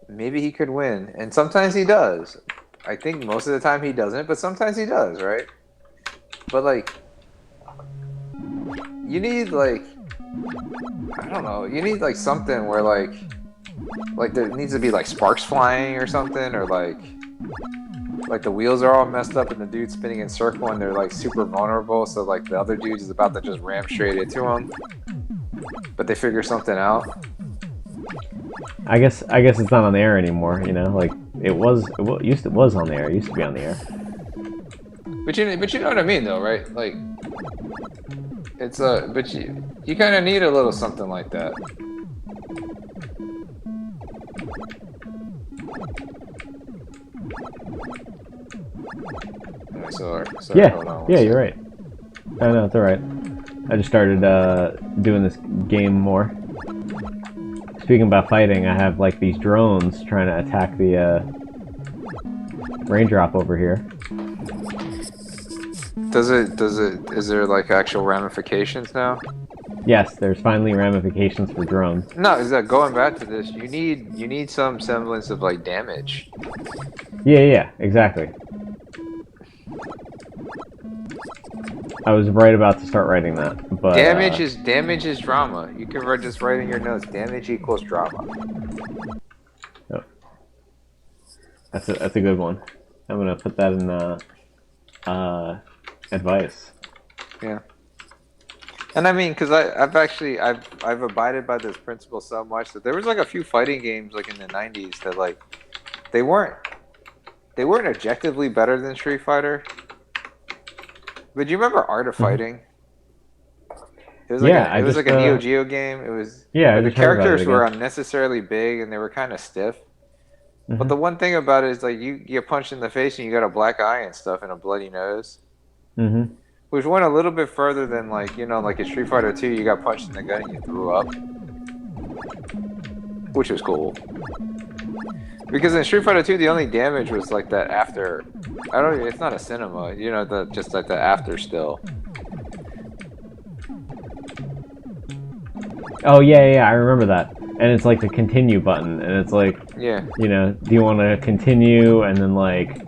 Maybe he could win, and sometimes he does. I think most of the time he doesn't, but sometimes he does, right? But like you need like I don't know, you need like something where like there needs to be like sparks flying or something, or like the wheels are all messed up and the dude's spinning in circle and they're like super vulnerable, so like the other dude is about to just ram straight into him, but they figure something out. I guess it's not on the air anymore. Like it was on the air. It used to be on the air. but you know what I mean though, right? Like it's but you kind of need a little something like that. Anyway, sorry, Yeah, hold on one yeah, you're second. right. I know it's all right. I just started doing this game more. Speaking about fighting, I have like these drones trying to attack the raindrop over here. Is there like actual ramifications now? Yes, there's finally ramifications for drones. No, is that going back to this? You need some semblance of like damage. Yeah, yeah, exactly. I was right about to start writing that, but Damage is drama. You can just write in your notes. Damage equals drama. oh, that's a good one. I'm gonna put that in advice. Yeah. And I mean, because I've abided by this principle so much that there was like a few fighting games like in the '90s that like they weren't they weren't objectively better than Street Fighter. But do you remember Art of Mhm. Fighting? Yeah, It was like a Neo Geo game. It was yeah, I but the just heard about it characters were again. unnecessarily big and they were kind of stiff. But Mhm. the one thing about it is like you get punched in the face and you got a black eye and stuff and a bloody nose. Mhm. Which went a little bit further than like, you know, like in Street Fighter 2 you got punched in the gut and you threw up. Which was cool. Because in Street Fighter 2 the only damage was like that after I don't it's not a cinema, you know, the just like the after still. Oh yeah, yeah, I remember that. And it's like the continue button, and it's like, Yeah. do you want to continue? And then like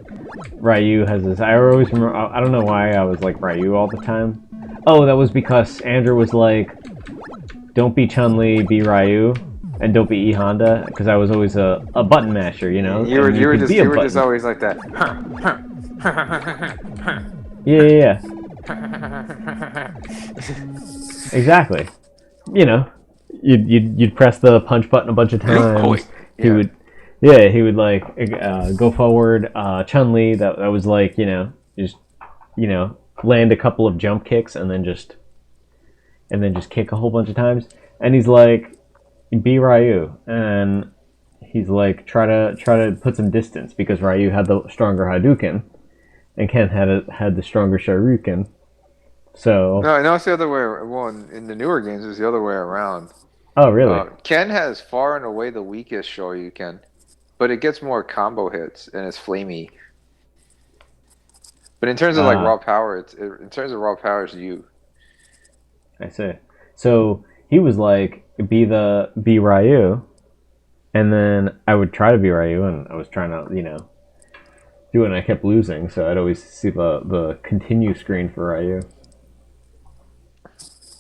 Ryu has this. I always remember. I don't know why I was like Ryu all the time. Oh, that was because Andrew was like, "Don't be Chun Li, be Ryu, and don't be E Honda," because I was always a button masher, and you could be a You were just button. always like that. Yeah, yeah, yeah, exactly. You know, you'd press the punch button a bunch of Pico-8. times. He Yeah. would, yeah, he would like go forward. Chun Li, that was like just land a couple of jump kicks and then just kick a whole bunch of times. And he's like, be Ryu, and he's like try to put some distance because Ryu had the stronger Hadouken and Ken had the stronger Shoryuken. So, No, it's the other way. Well, in the newer games, it's the other way around. oh really? Ken has far and away the weakest Shoryuken, but it gets more combo hits and it's flamey. But in terms of like raw Ah, power, in terms of raw power, it's you. I see. So he was like, be Ryu, and then I would try to be Ryu, and I was trying to do it, and I kept losing. So I'd always see the continue screen for Ryu.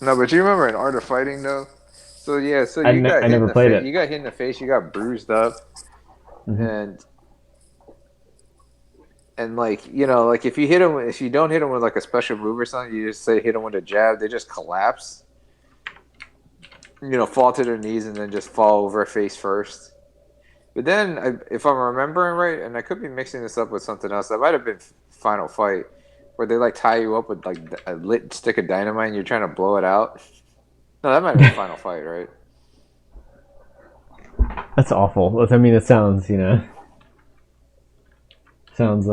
No, but you remember in Art of Fighting though. So yeah, so you got I hit in never the played face. it. You got hit in the face. You got bruised up, Hmm. and like you know, like if you hit him, if you don't hit him with like a special move or something, you just say hit him with a jab. They just collapse. You know, fall to their knees and then just fall over face first. But then, if I'm remembering right, and I could be mixing this up with something else, that might have been Final Fight, where they like tie you up with like a lit stick of dynamite and you're trying to blow it out. No, that might have been Final Fight, right? That's awful. I mean, it sounds sounds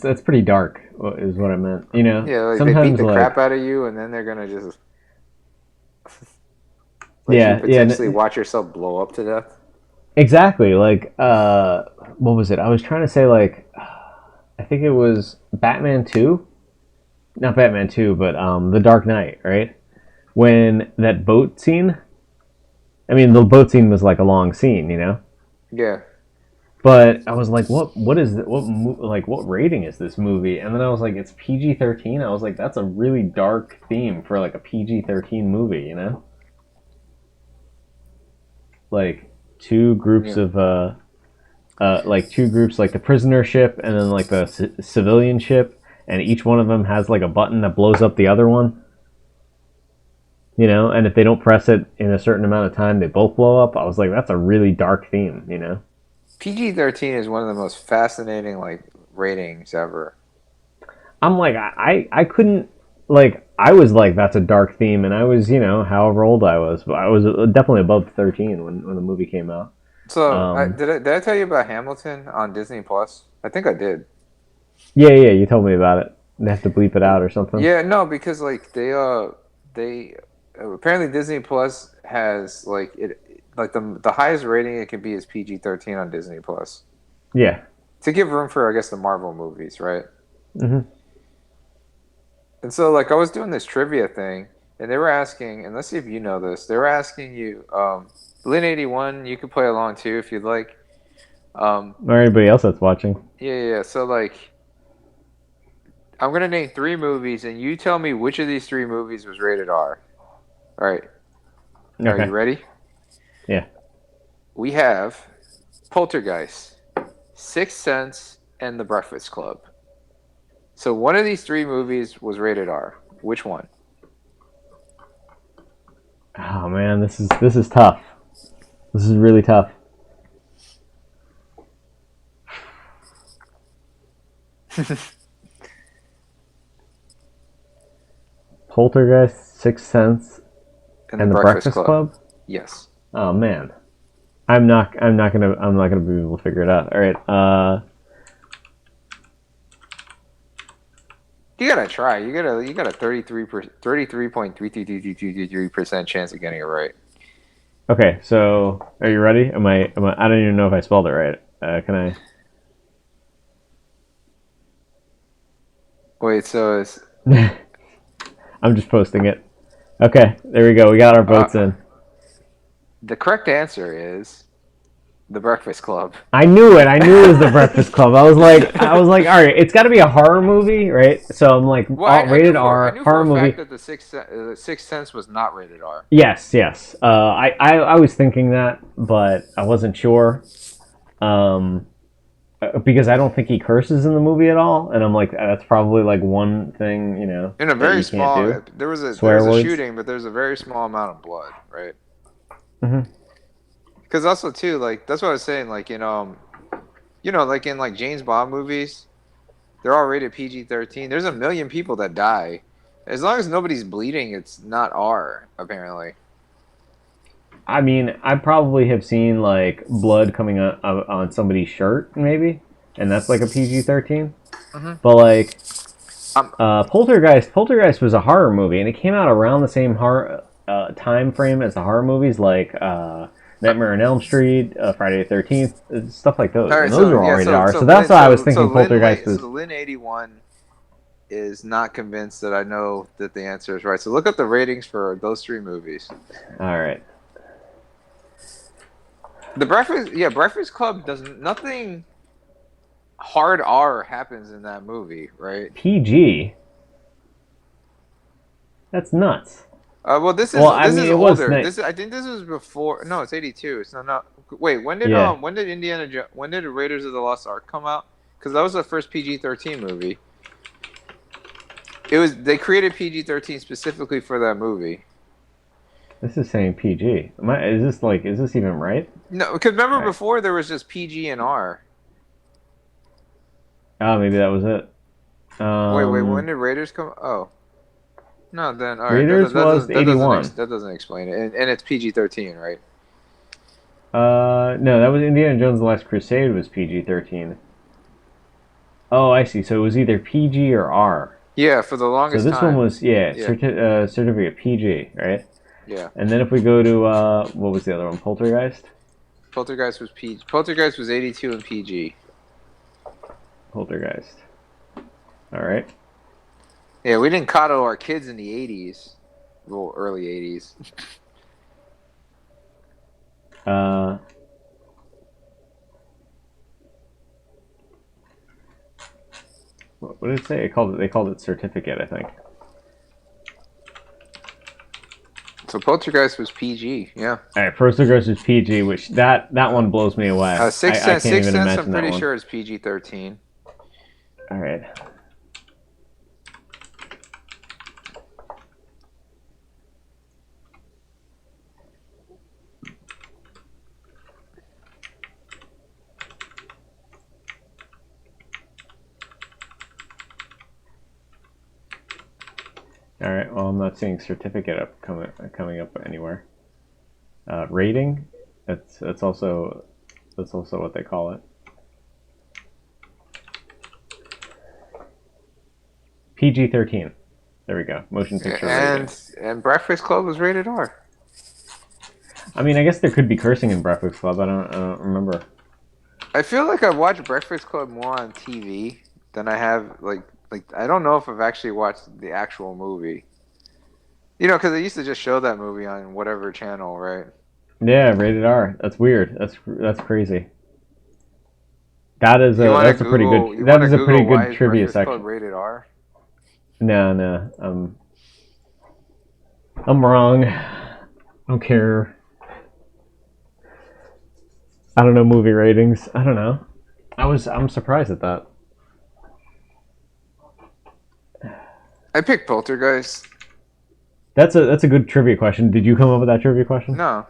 that's pretty dark is what I meant. Yeah, like they beat Sometimes the crap like out of you, and then they're gonna just let you yeah, yeah, potentially watch yourself blow up to death. exactly. Like what was it? I was trying to say like I think it was Batman 2, not Batman 2, but The Dark Knight, right? When that boat scene, I mean, the boat scene was like a long scene. Yeah. But I was like, what is it? What rating is this movie? And then I was like, it's PG-13. I was like, that's a really dark theme for like a PG-13 movie. Like two groups Yeah. of like two groups, like the prisoner ship and then like the civilian ship, and each one of them has like a button that blows up the other one. And if they don't press it in a certain amount of time, they both blow up. I was like, that's a really dark theme. PG-13 is one of the most fascinating like ratings ever. I'm like, I couldn't, like, I was like, that's a dark theme, and I was, however old I was, but I was definitely above 13 when the movie came out. So, Um, did I tell you about Hamilton on Disney Plus? I think I did. yeah, yeah, you told me about it. They have to bleep it out or something. Yeah, no, because like they apparently Disney Plus has like the highest rating it can be is PG-13 on Disney Plus Yeah. to give room for I guess the Marvel movies, right? Hmm. And so like I was doing this trivia thing, and they were asking, and let's see if you know this. They were asking you, Lin 81. You could play along too if you'd like. Um, Or anybody else that's watching. yeah, yeah. Yeah. So like I'm gonna name three movies, and you tell me which of these three movies was rated R. All right. Are you Okay. ready? Yeah. We have Poltergeist, Sixth Sense, and The Breakfast Club. So one of these three movies was rated R. Which one? Oh man, this is tough. This is really tough. Poltergeist, Sixth Sense, And The and The Breakfast Breakfast Club. Club. Yes. Oh man, I'm not gonna be able to figure it out. All right. You gotta try. You got a 33.33333% chance of getting it right. Okay. So, are you ready? I don't even know if I spelled it right. Can I? Wait, so it's I'm just posting it. Okay. There we go. We got our votes uh, in. the correct answer is The Breakfast Club. I knew it. I knew it was The Breakfast Club. I was like, all right, it's got to be a horror movie, right? So I'm like, Well, I rated I R, knew for horror a fact movie. that the Sixth Sense was not rated R. Yes, yes. I was thinking that, but I wasn't sure. Um, because I don't think he curses in the movie at all, and I'm like, that's probably like one thing, In a that very you can't small, do. there Swear was a words. shooting, but there's a very small amount of blood, right? Hmm. Because also too, like that's what I was saying, like like in like James Bond movies, they're all rated PG-13. There's a million people that die. As long as nobody's bleeding, it's not R, apparently. I mean, I probably have seen like blood coming on somebody's shirt, maybe, and that's like a PG-13. Hmm. But like, Um, Poltergeist was a horror movie, and it came out around the same horror time frame as the horror movies, like Nightmare on Elm Street, Friday the 13th, stuff like those, all and right, those so are all yeah, rated so R. so So that's Lynn, why I was so thinking Poltergeist So was. Lynn 81 is not convinced that I know that the answer is right. So look up the ratings for those three movies. All right. Breakfast Club does nothing hard R happens in that movie, right? PG. That's nuts. Well, Well, I this mean, is it was older. night. This I think this was before. No, it's 82. It's not. Wait, Yeah. when did when did Raiders of the Lost Ark come out? Because that was the first PG-13 movie. It was they created PG-13 specifically for that movie. This is saying PG. Is this even right? No, because All remember right. before there was just PG and R. Oh, maybe that was it. Wait, when did Raiders come? Oh, no, then all right. Raiders was 81. That doesn't explain it. And it's PG-13, right? No, that was Indiana Jones: The Last Crusade was PG-13. Oh, I see. So it was either PG or R. Yeah, for the So longest this one time. was, yeah, Yeah, certificate PG, right? yeah. And then if we go to what was the other one? Poltergeist. Poltergeist was PG. Poltergeist was 82 and PG. Poltergeist. All right. Yeah, we didn't coddle our kids in the 80s. Well, early 80s. Uh, what did it say? They called it certificate, I think. So Poltergeist was PG, yeah. All right, Poltergeist is PG, which that one blows me away. I can't Sixth even Sense, I'm imagine that pretty one. sure is PG-13. All right. All right. Well, I'm not seeing certificate up coming up anywhere. Rating. That's also what they call it. PG-13. There we go. Motion picture rating. And Breakfast Club was rated R. I mean, I guess there could be cursing in Breakfast Club. I don't remember. I feel like I've watched Breakfast Club more on TV than I have like I don't know if I've actually watched the actual movie. You know, because they used to just show that movie on whatever channel, right? Yeah, rated R. That's weird. That's crazy. That's a pretty good. You want That to is a pretty Google why good is trivia Breakfast Club section. rated R? No, no. I'm wrong. I don't care. I don't know movie ratings. I don't know. I'm surprised at that. I picked Poltergeist. That's a good trivia question. Did you come up with that trivia question? No,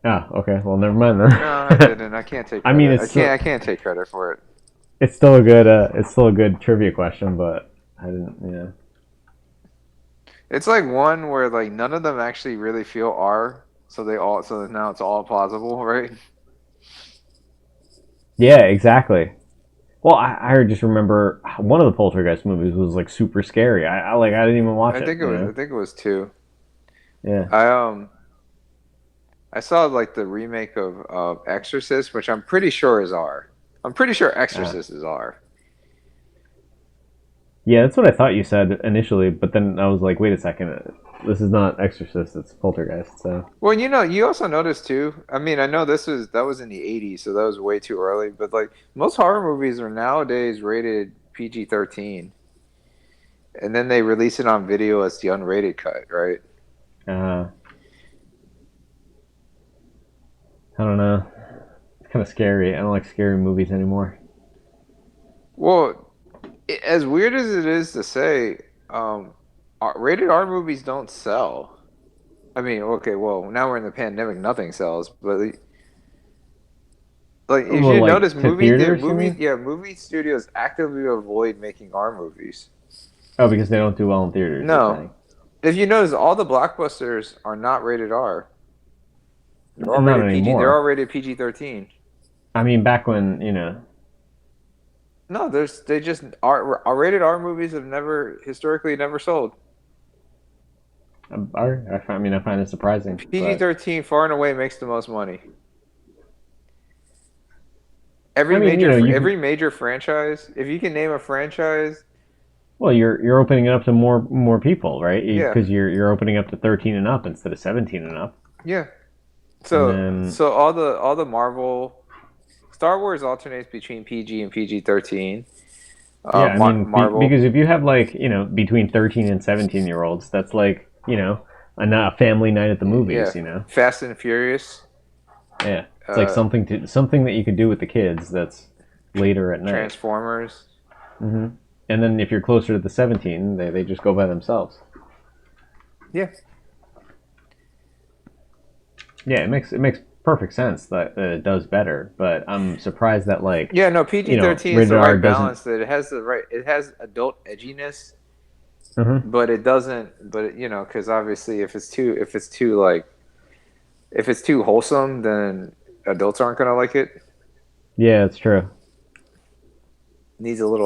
Ah, okay. Well, never mind no, I then. didn't. I can't take I mean, credit. I can't take credit for it. it's still a good trivia question, but I didn't. It's like one where like none of them actually really feel R, so now it's all plausible, right? Yeah, exactly. Well, I just remember one of the Poltergeist movies was like super scary. I didn't even watch it. I think it was two. Yeah. I I saw like the remake of Exorcist, which I'm pretty sure is R. I'm pretty sure Uh, Exorcist is R. yeah, that's what I thought you said initially, but then I was like, wait a second, this is not Exorcist, it's Poltergeist. So Well, you know, you also noticed too. I mean, I know that was in the '80s, so that was way too early. But like most horror movies are nowadays rated PG-13, and then they release it on video as the unrated cut, right? uh, I don't know. It's kind of scary. I don't like scary movies anymore. Well, as weird as it is to say, rated R movies don't sell. I mean, okay, well, now we're in the pandemic, nothing sells. But like, if Well, you notice, like to theaters, you mean? movie studios actively avoid making R movies. Oh, because they don't do well in theaters. You're No, saying? if you notice, all the blockbusters are not rated R. They're all Not rated PG. They're all anymore. rated PG-13. I mean, back when No, they just R rated R movies have never historically never sold. I find it surprising, but PG-13 far and away makes the most money. I mean, you can. Every major franchise, if you can name a franchise, Well, you're opening it up to more people, right? yeah, Because you're opening up to 13 and up instead of 17 and up, yeah. and then So all the Marvel, Star Wars alternates between PG and PG-13. yeah, I mean, Marvel, because if you have like between 13 and 17-year-olds, that's like a family night at the yeah. movies. Fast and Furious, Yeah, it's like uh, something that you could do with the kids. That's later at night. Transformers. And then if you're closer to the 17, they just go by themselves. Yeah, Yeah, it makes perfect sense that it does better, but I'm surprised that like yeah. No, PG-13 is rated the R right doesn't. balance. That it has the right. It has adult edginess, Hmm. but it doesn't. But you know, because obviously, if it's too wholesome, then adults aren't gonna like it. Yeah, it's true.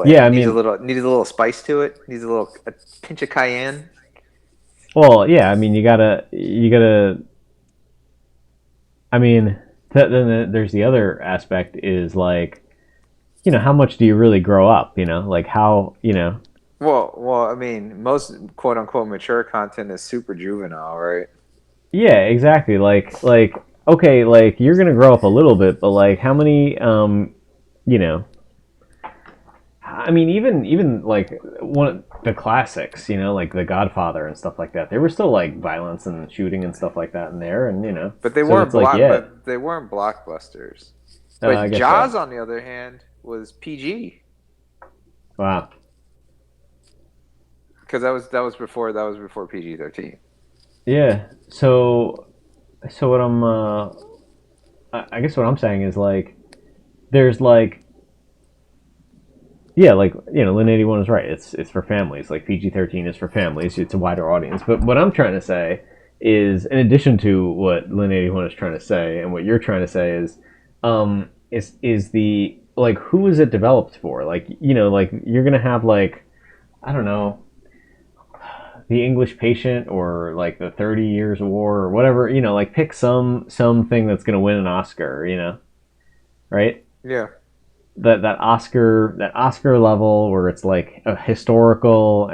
Yeah, I mean, Needs a little spice to it. Needs a pinch of cayenne. well, yeah, I mean, you gotta. I mean, then there's the other aspect is like, how much do you really grow up? Like how. I mean, most quote unquote mature content is super juvenile, right? Yeah, exactly. Like okay, like you're gonna grow up a little bit, but like how many you know I mean, even like one the classics, like The Godfather and stuff like that. There were still like violence and shooting and stuff like that in there, and so it's like, yeah, But they weren't blockbusters. I But guess so. Jaws, on the other hand, was PG Wow. because that was before PG-13. Yeah. So what I guess what I'm saying is like there's like Yeah, like Lin 81 is right. It's for families. Like PG-13 is for families. It's a wider audience. But what I'm trying to say is, in addition to what Lin 81 is trying to say, and what you're trying to say is the like who is it developed for? Like like you're gonna have like I don't know the English Patient or like the 30 Years War or whatever. Like pick something that's gonna win an Oscar. Right? Yeah. That Oscar level where it's like a historical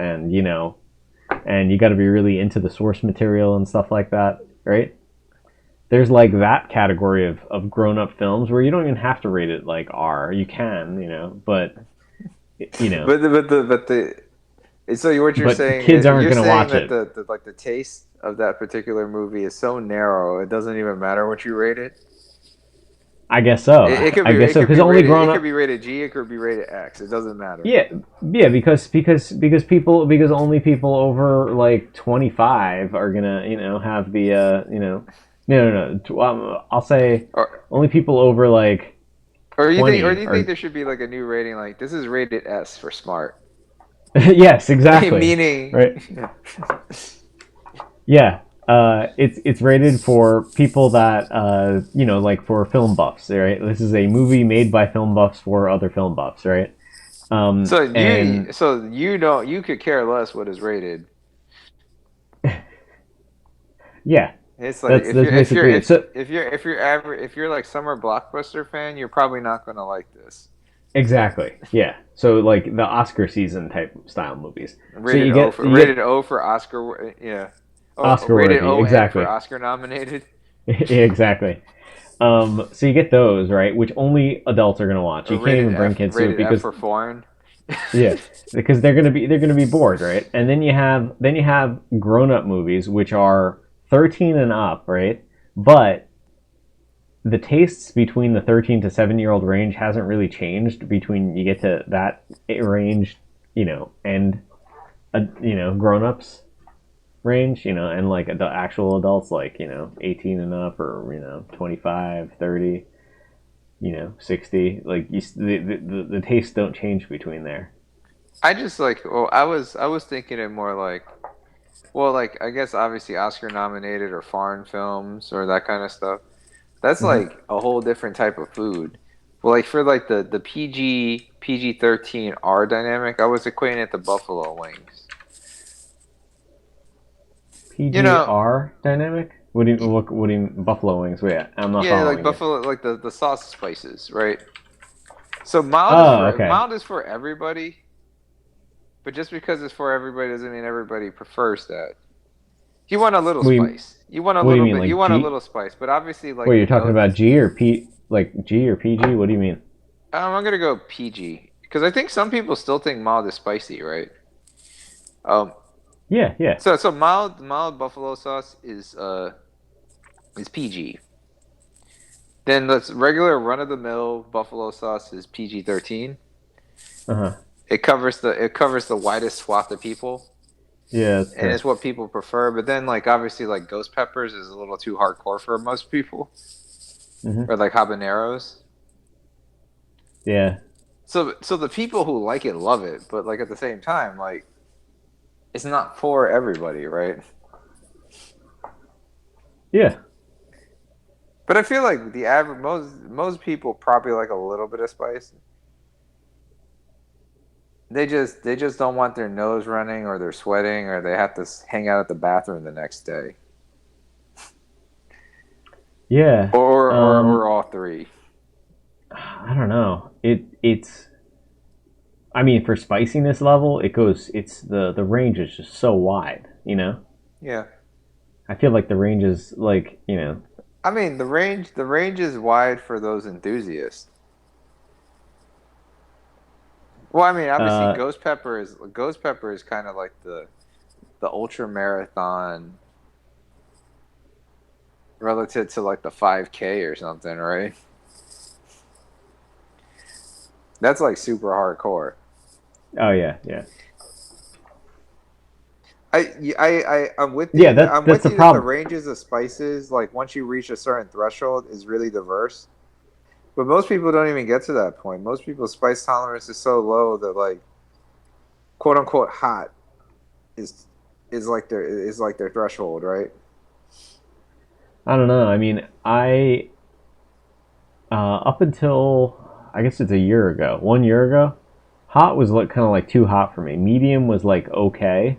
and you got to be really into the source material and stuff like that, right? There's like that category of grown up films where you don't even have to rate it like R. You can, but you know, But the so what you're but saying kids is aren't you're gonna saying watch that it. the like the taste of that particular movie is so narrow it doesn't even matter what you rate it. I guess so. It could I be guess it so could because be only rated grown it could up. be rated G, it could be rated X. It doesn't matter. Yeah, yeah, because only people over like 25 are gonna have the I'll say Or only people over like or 20 do you think are there should be like a new rating like this is rated S for smart? yes, exactly, Meaning right. Yeah, it's rated for people that like for film buffs, right? This is a movie made by film buffs for other film buffs, right? And so you don't you could care less what is rated. yeah, It's like that's basically it. So if you're like summer blockbuster fan, you're probably not gonna like this. exactly, yeah. So like the Oscar season type style movies. So you get you Rated get O for Oscar, yeah. Oh, Oscar rated worthy, ON for exactly. Oscar nominated, Exactly. So you get those right, which only adults are gonna watch. or You can't even bring kids to it rated F because for foreign. yeah, because they're gonna be bored, right? And then you have grown up movies which are 13 and up, right? But the tastes between the 13 to 7-year-old range hasn't really changed between you get to that range, and grown ups range, and like the actual adults like 18 and up or 25, 30, 60. Like the tastes don't change between there. I just like well, I was thinking it more like well, like I guess obviously Oscar nominated or foreign films or that kind of stuff. That's Mm-hmm. like a whole different type of food. Well, like for like the PG-13 R dynamic, I was equating it to buffalo wings. You know, PGR dynamic? What do you Buffalo wings? Wait, I'm not yeah, like following you. buffalo, like the sauce spices, right? So Oh, okay. mild is for everybody, but just because it's for everybody doesn't mean everybody prefers that. You want a little What do you spice. You want a What do you little mean, bit. You like want a G? little spice, but obviously, Wait, like you're talking about G or P? Like G or PG? What do you mean? I'm gonna go PG because I think some people still think mild is spicy, right? Um, Yeah, yeah. so mild buffalo sauce is PG. Then let's regular run of the mill buffalo sauce is PG-13. Uh huh. It covers the widest swath of people, Yeah, that's and true. it's what people prefer. But then like obviously like ghost peppers is a little too hardcore for most people, Hmm. or like habaneros. Yeah, So the people who like it love it, but like at the same time like it's not for everybody, right? yeah, But I feel like the average most people probably like a little bit of spice. They just don't want their nose running or they're sweating or they have to hang out at the bathroom the next day yeah. or all three. I don't know. It's. I mean, for spiciness level, it goes. It's the range is just so wide. Yeah, I feel like the range is like I mean the range is wide for those enthusiasts. Well, I mean obviously uh ghost pepper is kind of like the ultra marathon relative to like the 5K or something, right? That's like super hardcore. oh yeah, yeah, I'm with yeah. you. That's I'm that's with the you that the problem. ranges of spices, like once you reach a certain threshold, is really diverse. But most people don't even get to that point. Most people's spice tolerance is so low that like quote unquote hot is is like their threshold, right? I don't know. I mean, I up until I guess it's a year ago, 1 year ago, hot was like kind of like too hot for me. Medium was like okay.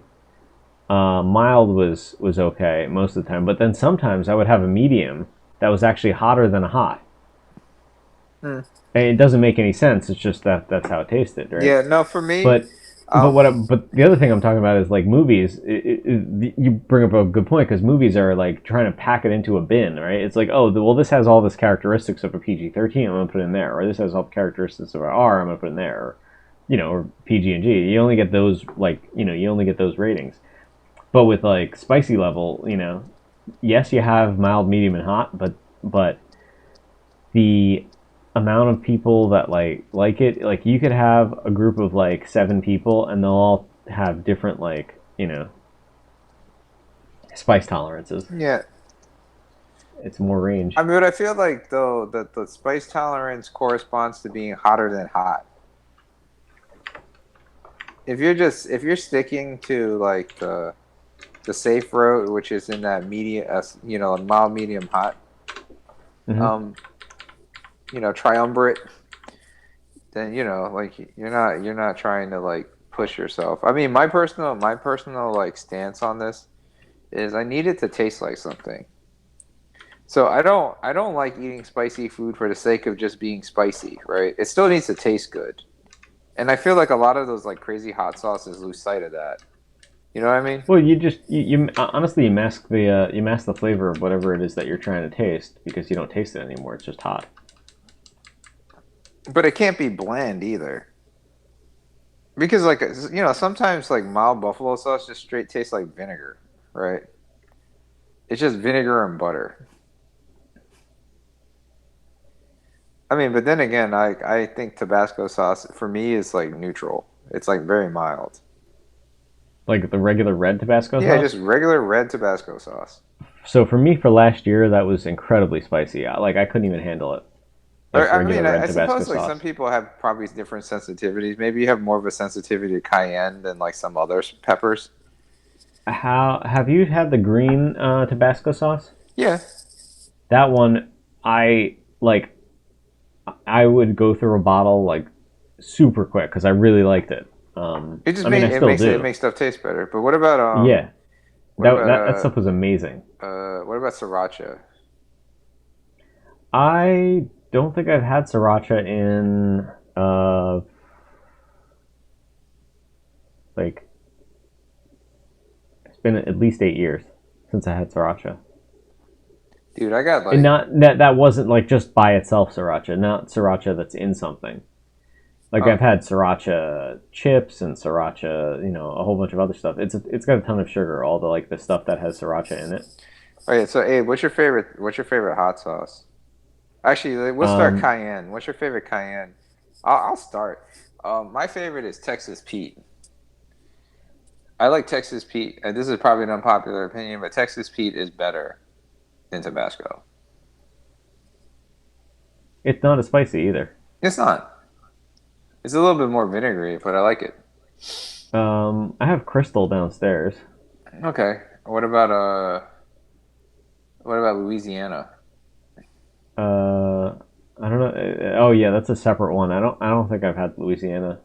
Mild was okay most of the time, but then sometimes I would have a medium that was actually hotter than a hot. Hmm. And it doesn't make any sense. It's just that that's how it tasted, right? Yeah, no, for me, But um, but the other thing I'm talking about is like movies. You bring up a good point because movies are like trying to pack it into a bin, right? It's like, oh, well, this has all this characteristics of a PG-13. I'm gonna put it in there, or this has all the characteristics of an R. I'm gonna put it in there, or or PG and G. You only get those you only get those ratings. But with like spicy level, yes, you have mild, medium, and hot, but the amount of people that like it, like you could have a group of like 7 people and they'll all have different spice tolerances. yeah. It's more range. I mean, but I feel like though that the spice tolerance corresponds to being hotter than hot. If you're sticking to like the safe road, which is in that medium, mild, medium, hot, Hmm. um, triumvirate, then like you're not trying to like push yourself. I mean, my personal like stance on this is I need it to taste like something. So I don't like eating spicy food for the sake of just being spicy, right? It still needs to taste good. And I feel like a lot of those like crazy hot sauces lose sight of that. You know what I mean? Well, you honestly you mask the flavor of whatever it is that you're trying to taste because you don't taste it anymore. It's just hot. But it can't be bland either. Because like sometimes like mild buffalo sauce just straight tastes like vinegar, right? It's just vinegar and butter. I mean, but then again, I think Tabasco sauce for me is like neutral. It's like very mild. Like the regular red Tabasco Yeah, just sauce. regular red Tabasco sauce. So for me, for last year, that was incredibly spicy. Like I couldn't even handle it. Or, Like I regular mean, red I Tabasco suppose like some sauce. people have probably different sensitivities. Maybe you have more of a sensitivity to cayenne than like some other peppers. How have you had the green Tabasco sauce? Yeah, That one, I like. I would go through a bottle like super quick because I really liked it. I mean, I still it do. makes stuff taste better. But Yeah, what about that stuff was amazing. what about sriracha? I don't think I've had sriracha in like it's been at least 8 years since I had sriracha. Dude, I got And like not that wasn't like just by itself sriracha, not sriracha that's in something. Like oh I've had sriracha chips and sriracha, a whole bunch of other stuff. It's got a ton of sugar, all the stuff that has sriracha in it. okay. So, Abe, what's your favorite hot sauce? Actually, like, we'll start Um, cayenne. What's your favorite cayenne? I'll start. My favorite is Texas Pete. I like Texas Pete, and this is probably an unpopular opinion, but Texas Pete is better than Tabasco. it's not as spicy either. It's not. It's a little bit more vinegary, but I like it. I have Crystal downstairs. Okay. What about Louisiana? I don't know. Oh yeah, that's a separate one. I don't think I've had Louisiana,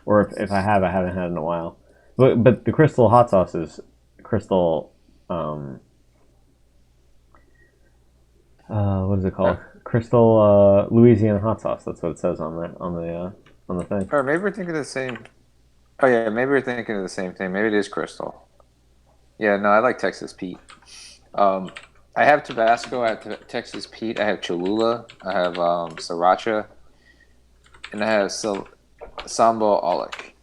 or if I have, I haven't had it in a while. But the Crystal hot sauce is Crystal. Um, what is it Uh, called? Crystal Louisiana hot sauce. That's what it says on the thing. or maybe we're thinking of the same. Oh yeah, maybe we're thinking of the same thing. Maybe it is Crystal. Yeah, no, I like Texas Pete. Um, I have Tabasco. I have Texas Pete. I have Cholula. I have Sriracha, and I have Sambal Alec.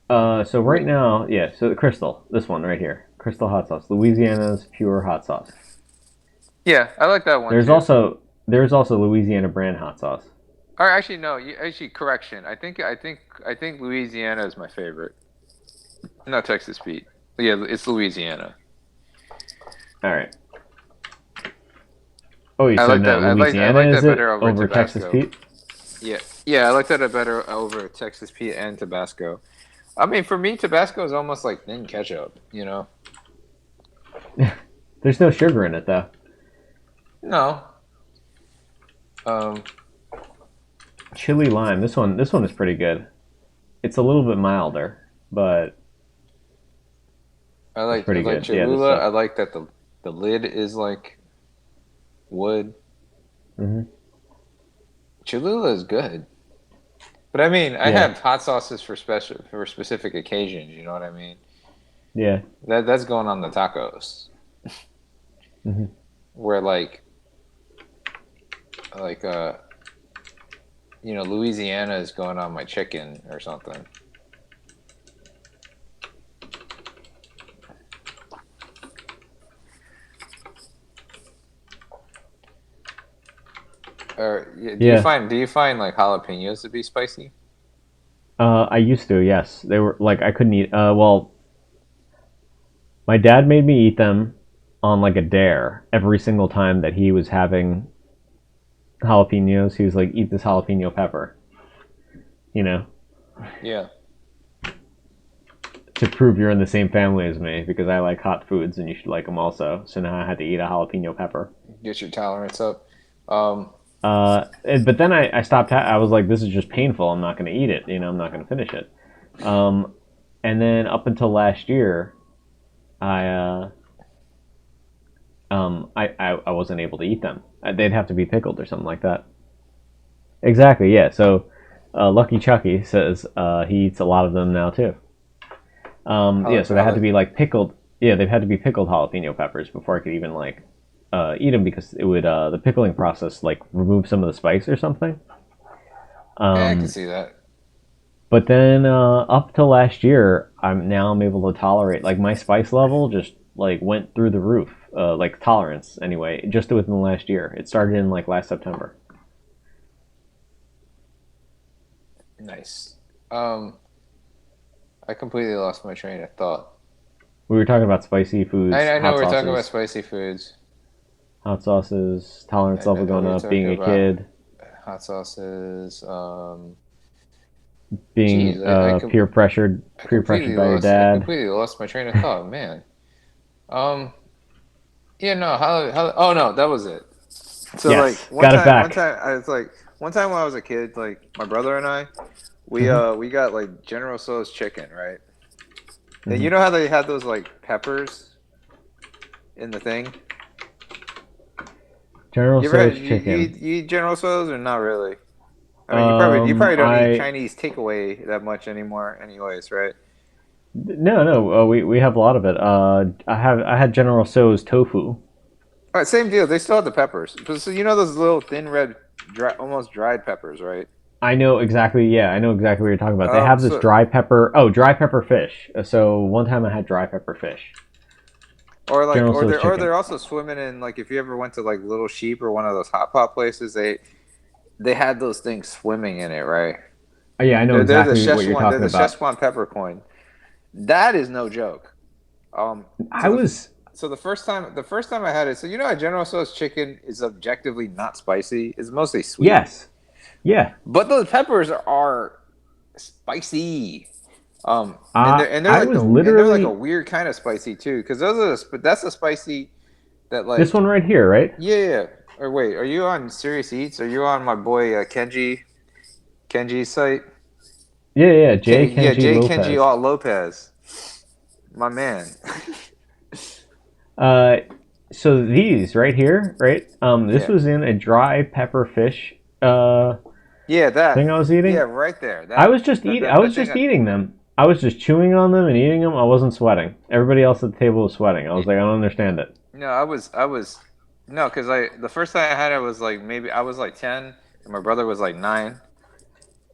So right Wait, now, yeah. So the Crystal, this one right here, Crystal hot sauce, Louisiana's pure hot sauce. yeah, I like that one There's too. also there's also Louisiana brand hot sauce. Or actually, no. Actually, correction. I think Louisiana is my favorite. Not Texas Pete. Yeah, it's Louisiana. All right. Oh, I so like now that. I Louisiana like is that it better over over Texas Tabasco. Pete? Yeah, yeah, I like that better over Texas Pete and Tabasco. I mean, for me, Tabasco is almost like thin ketchup. You know? There's no sugar in it though. No. Um, Chili lime. This one is pretty good. It's a little bit milder, but it's I pretty like good. Yeah, this Cholula. stuff. I like that the lid is like wood. Hmm. Cholula is good. But I mean, I Yeah, have hot sauces for specific occasions. You know what I mean? yeah. That's going on the tacos. Hmm. Where like Louisiana is going on my chicken or something. Or yeah, Yeah. do you find like jalapenos to be spicy? I used to. Yes, they were like I couldn't eat. Well, my dad made me eat them on like a dare every single time that he was having jalapenos. He was like, "Eat this jalapeno pepper," you know, Yeah, to prove you're in the same family as me because I like hot foods and you should like them also. So now I had to eat a jalapeno pepper. get your tolerance up. Um, But then I stopped. I was like, "This is just painful. I'm not going to eat it. I'm not going to finish it." Um, and then up until last year, I I wasn't able to eat them. They'd have to be pickled or something like that. Exactly. Yeah. So Lucky Chucky says he eats a lot of them now too. Yeah. So they had to be like pickled. Yeah, they've had to be pickled jalapeno peppers before I could even like eat them because it would the pickling process like remove some of the spice or something. yeah, I can Um, see that. but then up till last year, I'm able to tolerate like my spice level just like went through the roof. Like tolerance anyway, just within the last year. It started in like last September. Nice. Um, I completely lost my train of thought. We were talking about spicy foods, I know hot we're talking about sauces, spicy foods. hot sauces, tolerance I level know going we're up, talking being a about kid, hot sauces. being Geez, peer pressured by your I dad. completely lost my train of thought, man. Um, yeah, no, oh no, that was it. So like Yes, got it one back. time I was like one time when I was a kid, like my brother and I, Hmm. we got like General Tso's chicken, right? And you Hmm. know how they had those like peppers in the thing? General You ever had Tso's chicken. you eat General Tso's or not really? I mean, you probably don't eat I Chinese takeaway that much anymore, anyways, right? no no. We have a lot of it. I had General Tso's tofu. All right, same deal. They still have the peppers. So you know those little thin red, almost dried peppers, right? I know exactly. Yeah, I know exactly what you're talking about. They have this So dry pepper. Oh, dry pepper fish. So one time I had dry pepper fish. General Tso's or chicken. they're also swimming in like if you ever went to like Little Sheep or one of those hot pot places, they had those things swimming in it, right? Oh, yeah, I know exactly what you're They're talking the about. Szechuan peppercorn. That is no joke. I So was the first time I had it, so you know, how General Tso's chicken is objectively not spicy. It's mostly sweet, yes, yeah. but those peppers are spicy. I was They're like a literally weird kind of spicy too, because but that's a spicy that this like one right here, right? yeah. Or wait, are you on Serious Eats? Are you on my boy Kenji's site? Yeah, yeah. J. Kenji Jay Kenji Lopez. Lopez, my man. Uh, so these right here, right? This Yeah, was in a dry pepper fish yeah, thing I was yeah, eating. right there. I was just I That was thing. just eating them. I was just chewing on them and eating them. I wasn't sweating. Everybody else at the table was sweating. I was like, I don't understand it. No, I was no, because the first time I had it was like maybe I was like 10 and my brother was like 9,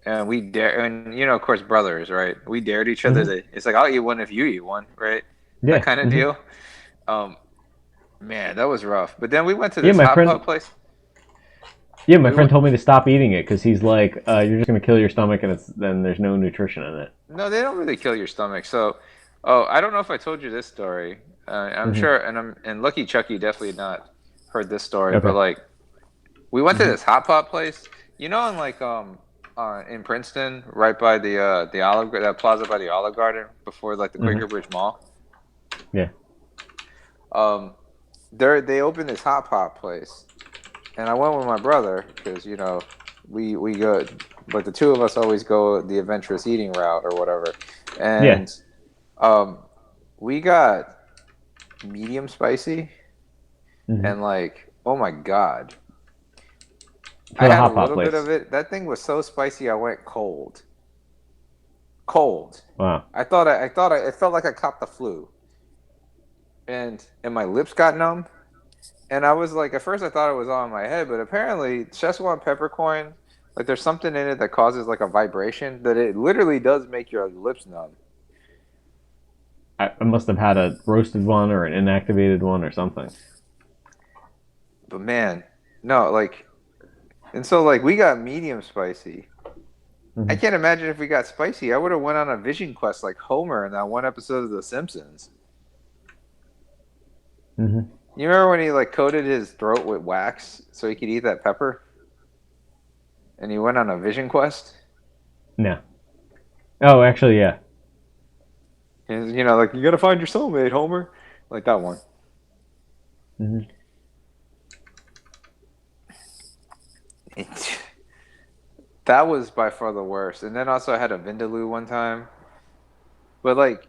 and we dare and of course brothers, right? We dared each other Hmm. to. It's like I'll eat one if you eat one, right? That Yeah. kind of Hmm. deal. Um, Man, that was rough. But then we went to Yeah, this my hot friend. pot place. Yeah, my We friend went. told me to stop eating it because he's like, you're just gonna kill your stomach and then there's no nutrition in it. No, they don't really kill your stomach. So, oh, I don't know if I told you this story. I'm Hmm. sure, and Lucky Chucky definitely not heard this story. But Okay. like, We went to Hmm. this hot pot place. You know, in Princeton, right by the Olive that plaza by the Olive Garden before like the Quaker Hmm. Bridge Mall. Yeah. Um, they opened this hot pot place, and I went with my brother because we go, but the two of us always go the adventurous eating route or whatever, Yeah. and um, we got medium spicy, Hmm. and like, oh my god, For I the had a hot pot little bit of place. it. That thing was so spicy, I went cold, cold. Wow. I felt like I caught the flu, and my lips got numb. And I was like, at first I thought it was all in my head, but apparently Szechuan peppercorn, like there's something in it that causes like a vibration that it literally does make your lips numb. I must have had a roasted one or an inactivated one or something. But man, no, like, and so like we got medium spicy. I Hmm. can't imagine if we got spicy. I would have went on a vision quest like Homer in that one episode of The Simpsons. Hmm. You remember when he like coated his throat with wax so he could eat that pepper, and he went on a vision quest? No. Oh, actually, yeah. And like you gotta find your soulmate, Homer, like that one. Hmm. That was by far the worst. And then also I had a vindaloo one time. But like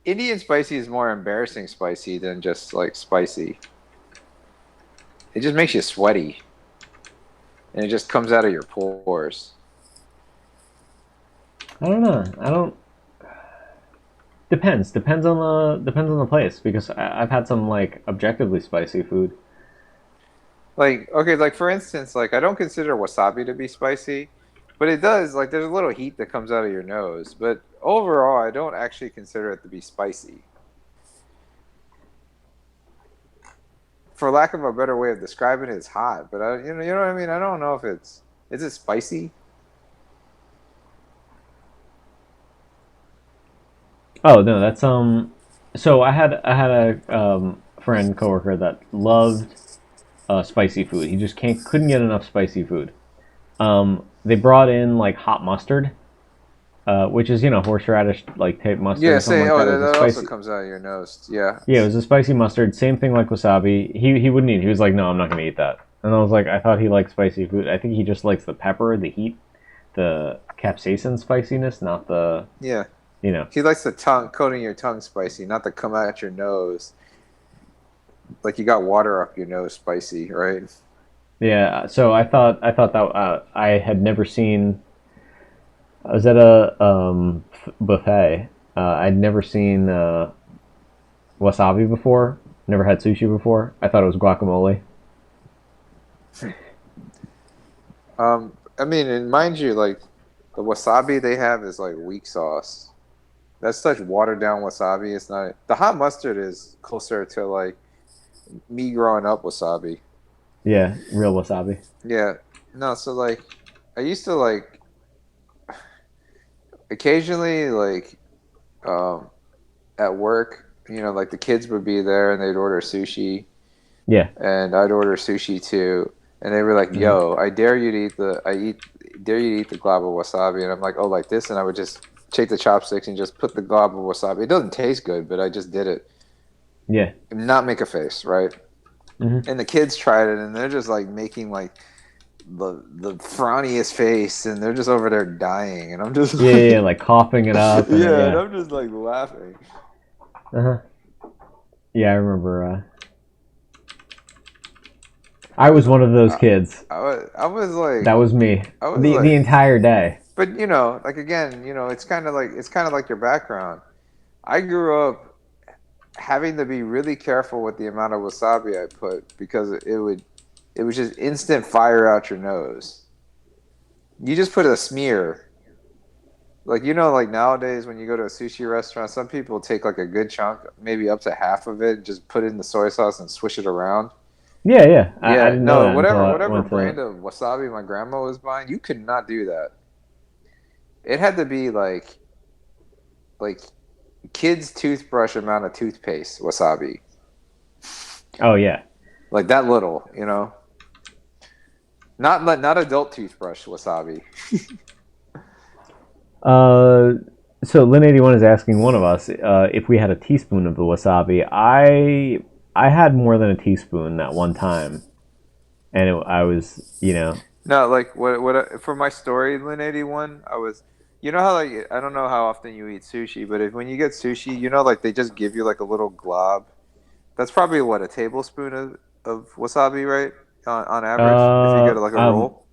Indian spicy is more embarrassing spicy than just like spicy. It just makes you sweaty and it just comes out of your pores. I don't know. I don't. Depends on the place because I've had some like objectively spicy food. Like okay, like for instance, like I don't consider wasabi to be spicy, but it does like there's a little heat that comes out of your nose. But overall, I don't actually consider it to be spicy. For lack of a better way of describing it, it's hot. But you know what I mean. I don't know if it's is it spicy? Oh no, that's So I had a friend coworker that loved spicy food. He just can't couldn't get enough spicy food. They brought in like hot mustard, which is horseradish like type mustard Yeah, or something say like oh that. It was a that also spicy. comes out of your nose. Yeah. Yeah, it was a spicy mustard. Same thing like wasabi. He wouldn't eat. He was like, no, I'm not gonna eat that. And I was like, I thought he liked spicy food. I think he just likes the pepper, the heat, the capsaicin spiciness, not the Yeah. you know. He likes the tongue coating your tongue spicy, not to come out your nose like you got water up your nose spicy, right? Yeah, so I thought that I had never seen. I was at a buffet. I'd never seen wasabi before. Never had sushi before. I thought it was guacamole. I mean, and mind you, like the wasabi they have is like weak sauce. That's such watered down wasabi. It's not the hot mustard is closer to like me growing up wasabi. Yeah, real wasabi. Yeah. No, so like I used to like occasionally like um at work, like the kids would be there and they'd order sushi Yeah. and I'd order sushi too. And they were like, Hmm. "Yo, dare you to eat the glob of wasabi." And I'm like, "Oh, like this?" And I would just take the chopsticks and just put the glob of wasabi. It doesn't taste good, but I just did it. Yeah. And not make a face, right? Hmm. And the kids tried it, and they're just like making like the frowniest face, and they're just over there dying, and I'm just Yeah, yeah, yeah, like, like coughing it up and yeah, and yeah. I'm just like laughing. Uh-huh. Yeah, I remember. I was one of those I, kids. I was like, That was me. I was The like, entire day. but like again, it's kind of like your background. I grew up having to be really careful with the amount of wasabi I put because it was just instant fire out your nose. You just put a smear. Like like nowadays when you go to a sushi restaurant, some people take like a good chunk, maybe up to half of it, just put it in the soy sauce and swish it around. Yeah, yeah. I Yeah, didn't know no, that until I whatever went to. brand of wasabi my grandma was buying, you could not do that. It had to be like kids toothbrush amount of toothpaste wasabi. Oh yeah. Like that little. Not adult toothbrush wasabi. Uh, so Lin 81 is asking one of us if we had a teaspoon of the wasabi. I had more than a teaspoon at one time, and I was, No, like what for my story, Lin 81, I was, you know how like I don't know how often you eat sushi, but if when you get sushi, you know like they just give you like a little glob. That's probably what, a tablespoon of wasabi, right? On average, if you get uh, like a um, roll.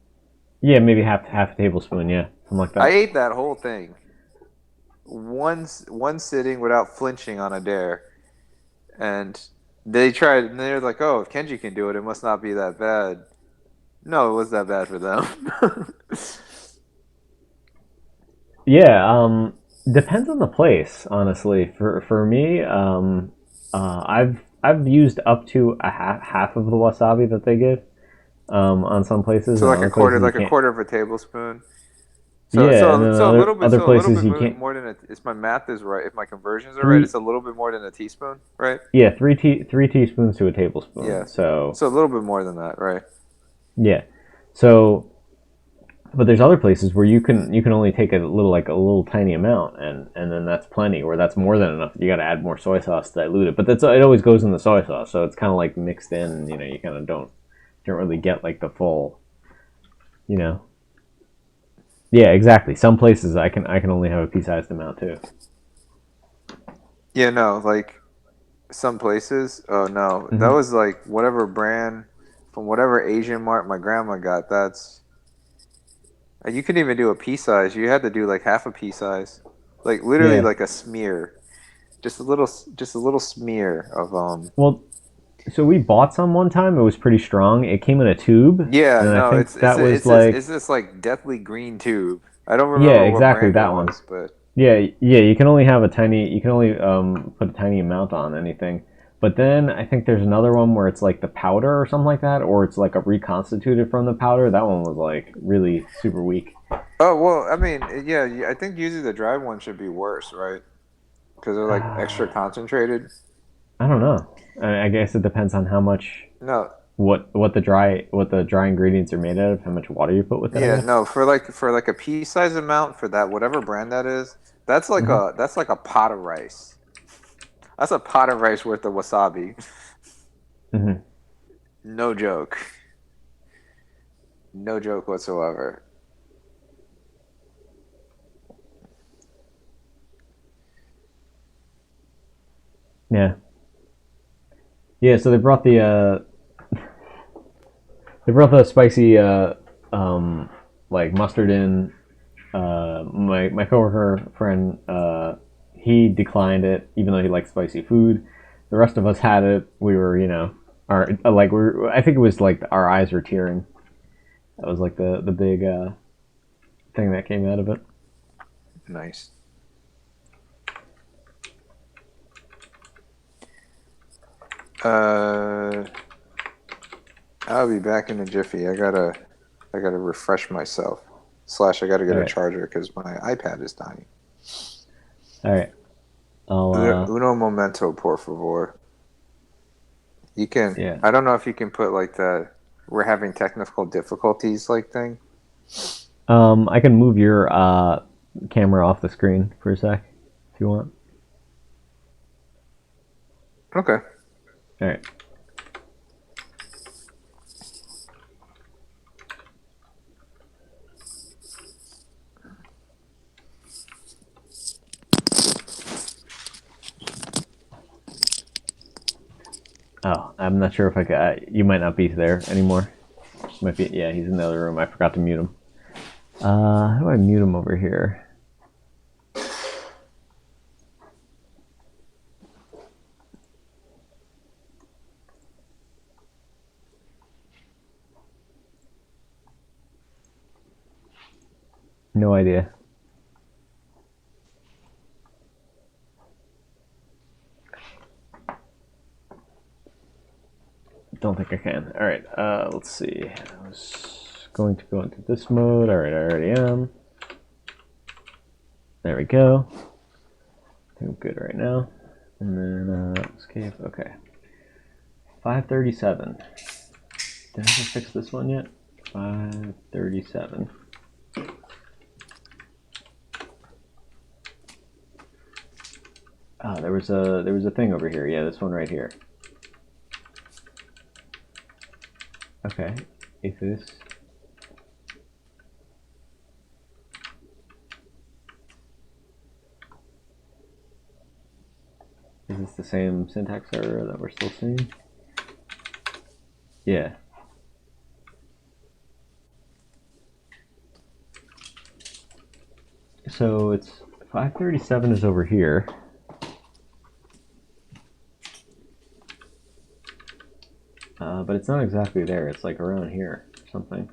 yeah, maybe half a tablespoon, yeah, something like I that. ate that whole thing one sitting without flinching on a dare, and they tried, and they're like, "Oh, if Kenji can do it, it must not be that bad." No, it was that bad for them. Yeah, depends on the place, honestly. For me, I've used up to a half of the wasabi that they give on some places, So and other places you like a can't. quarter of a tablespoon. Yeah, and then So other a little places bit you can't. more than a, if my math is right, if my conversions are right, it's Three, a little bit more than a teaspoon, right? yeah, 3 teaspoons to a tablespoon. Yeah. So So a little bit more than that, right? yeah, so but there's other places where you can only take a little tiny amount, and then that's plenty, or that's more than enough. You got to add more soy sauce to dilute it, but that's it always goes in the soy sauce, so it's kind of like mixed in. You kind of don't really get like the full. You know. Yeah, exactly. Some places I can only have a pea-sized amount too. Yeah, no, like some places. Oh no, that Hmm. was like whatever brand from whatever Asian mart my grandma got. That's you couldn't even do a pea size. You had to do like half a pea size, like literally Yeah. like a smear, just a little smear of Well, so we bought some one time. It was pretty strong. It came in a tube, Yeah, and I no, think that was it's like, this like deathly green tube. I don't yeah, remember what exactly brand it that one. was, but Yeah, yeah. You can only have a tiny. You can only put a tiny amount on anything. But then I think there's another one where it's like the powder or something like that, or it's like a reconstituted from the powder. That one was like really super weak. oh well, I mean, yeah, I think usually the dried one should be worse, right? Because they're like extra concentrated. I don't know. I guess it depends on how much No, what the dry ingredients are made out of, how much water you put with it. I yeah, guess. no, for like a pea size amount for that whatever brand that is, Hmm. that's like a pot of rice. That's a pot of rice worth of wasabi. Hmm. No joke. No joke whatsoever. Yeah. Yeah. So they brought the spicy um, like mustard in. My coworker friend, he declined it even though he liked spicy food. The rest of us had it. We were, our like we I think it was like our eyes were tearing. That was like the big thing that came out of it. Nice. Uh, I'll be back in a jiffy. I gotta refresh myself. Slash, I gotta All get a right, charger because my iPad is dying. all right. I'll Uno momento, por favor. You can. yeah. I don't know if you can put like the we're having technical difficulties like thing. I can move your camera off the screen for a sec if you want. Okay. All right. Oh, I'm not sure if I could. You might not be there anymore. Might be. Yeah, he's in the other room. I forgot to mute him. How do I mute him over here? No idea. Don't think I can. All right. Let's see. I was going to go into this mode. All right, I already am. There we go. I think I'm good right now. And then escape. Okay. 537. Did I ever fix this one yet? 537. Oh, there was a thing over here. Yeah, this one right here. Okay, if this. Is this the same syntax error that we're still seeing? Yeah. So it's 537 is over here. But it's not exactly there. It's like around here or something.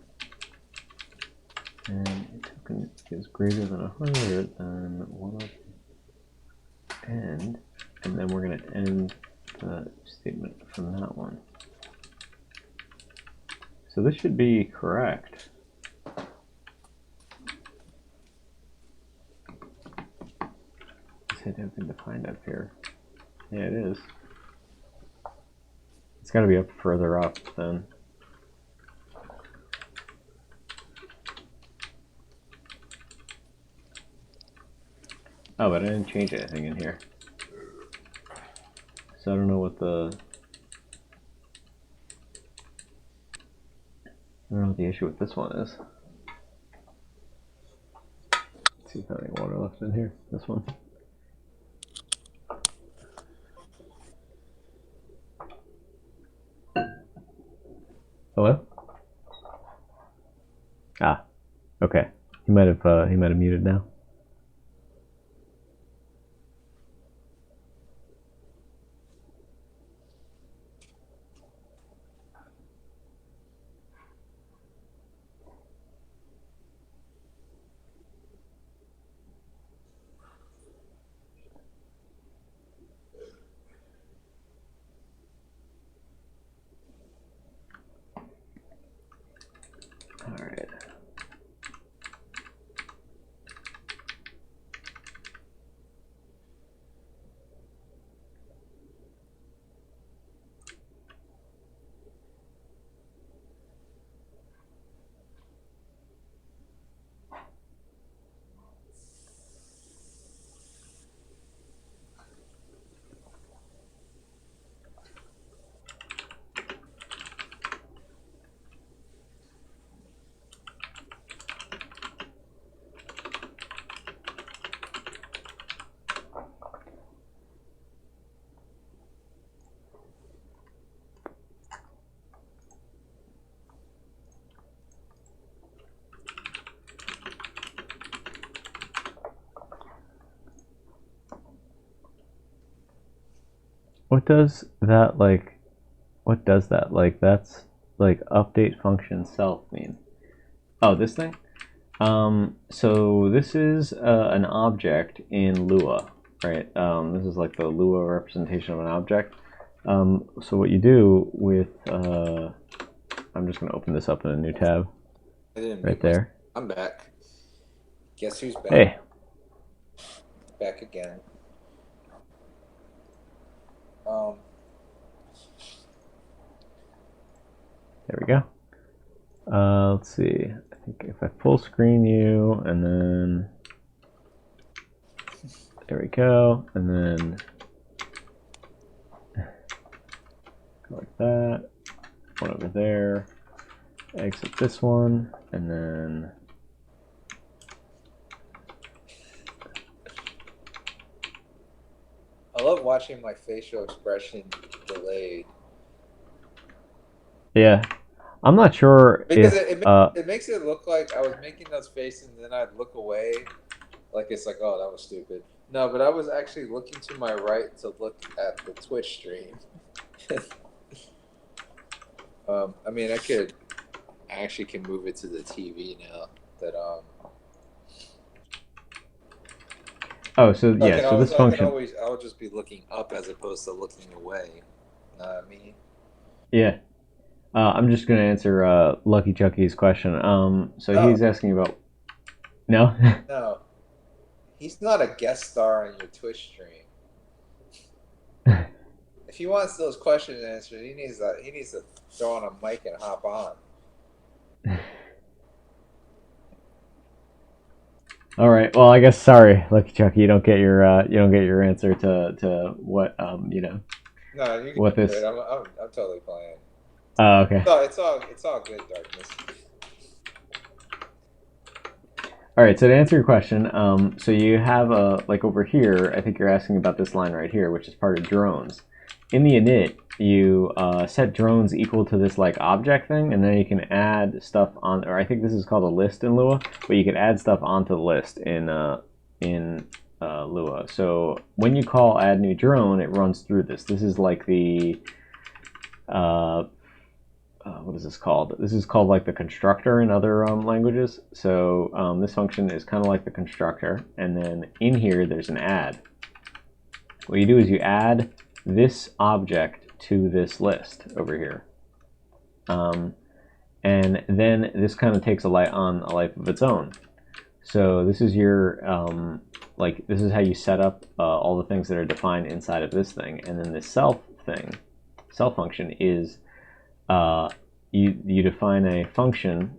And a token is greater than 100, then one of end, and then we're going to end the statement from that one. So this should be correct. Is it open defined up here? Yeah, it is. It's got to be up further up then. Oh, but I didn't change anything in here. So I don't know what the issue with this one is. Let's see if I have any water left in here. This one. Hello? Ah, okay. He might have muted now. All right. What does that like? What does that like? That's like update function self mean? Oh, this thing. So this is an object in Lua, right? This is like the Lua representation of an object. So what you do with, I'm just going to open this up in a new tab I didn't right mute myself. there. I'm back. Guess who's back? Hey, Back again. Um, there we go. Let's see. I think if I full screen you, and then there we go, and then go like that. One over there. Exit this one, and then I love watching my facial expression delayed yeah. I'm not sure because if it makes it look like I was making those faces and then I'd look away, like it's like, oh, that was stupid. No, but I was actually looking to my right to look at the Twitch stream. I mean, I actually can move it to the TV now. That oh, so yeah, so this function, I'll just be looking up as opposed to looking away. Know what I mean? yeah. I'm just gonna answer Lucky Chucky's question. So No, he's asking about no. no, he's not a guest star on your Twitch stream. If he wants those questions answered, he needs to throw on a mic and hop on. All right. Well, I guess sorry, Lucky Chucky, you don't get your answer to what No, you what get it. this. I'm totally playing. Oh, okay. It's all good, darkness. All right. So to answer your question, so you have like over here. I think you're asking about this line right here, which is part of drones. In the init, you set drones equal to this like object thing, and then you can add stuff on. Or I think this is called a list in Lua, but you can add stuff onto the list in Lua. So when you call add new drone, it runs through this. This is like the uh, what is this called? This is called like the constructor in other languages. So this function is kind of like the constructor, and then in here there's an add. What you do is you add this object to this list over here, and then this kind of takes a life of its own. So this is your like this is how you set up all the things that are defined inside of this thing, and then this self function is uh, you define a function,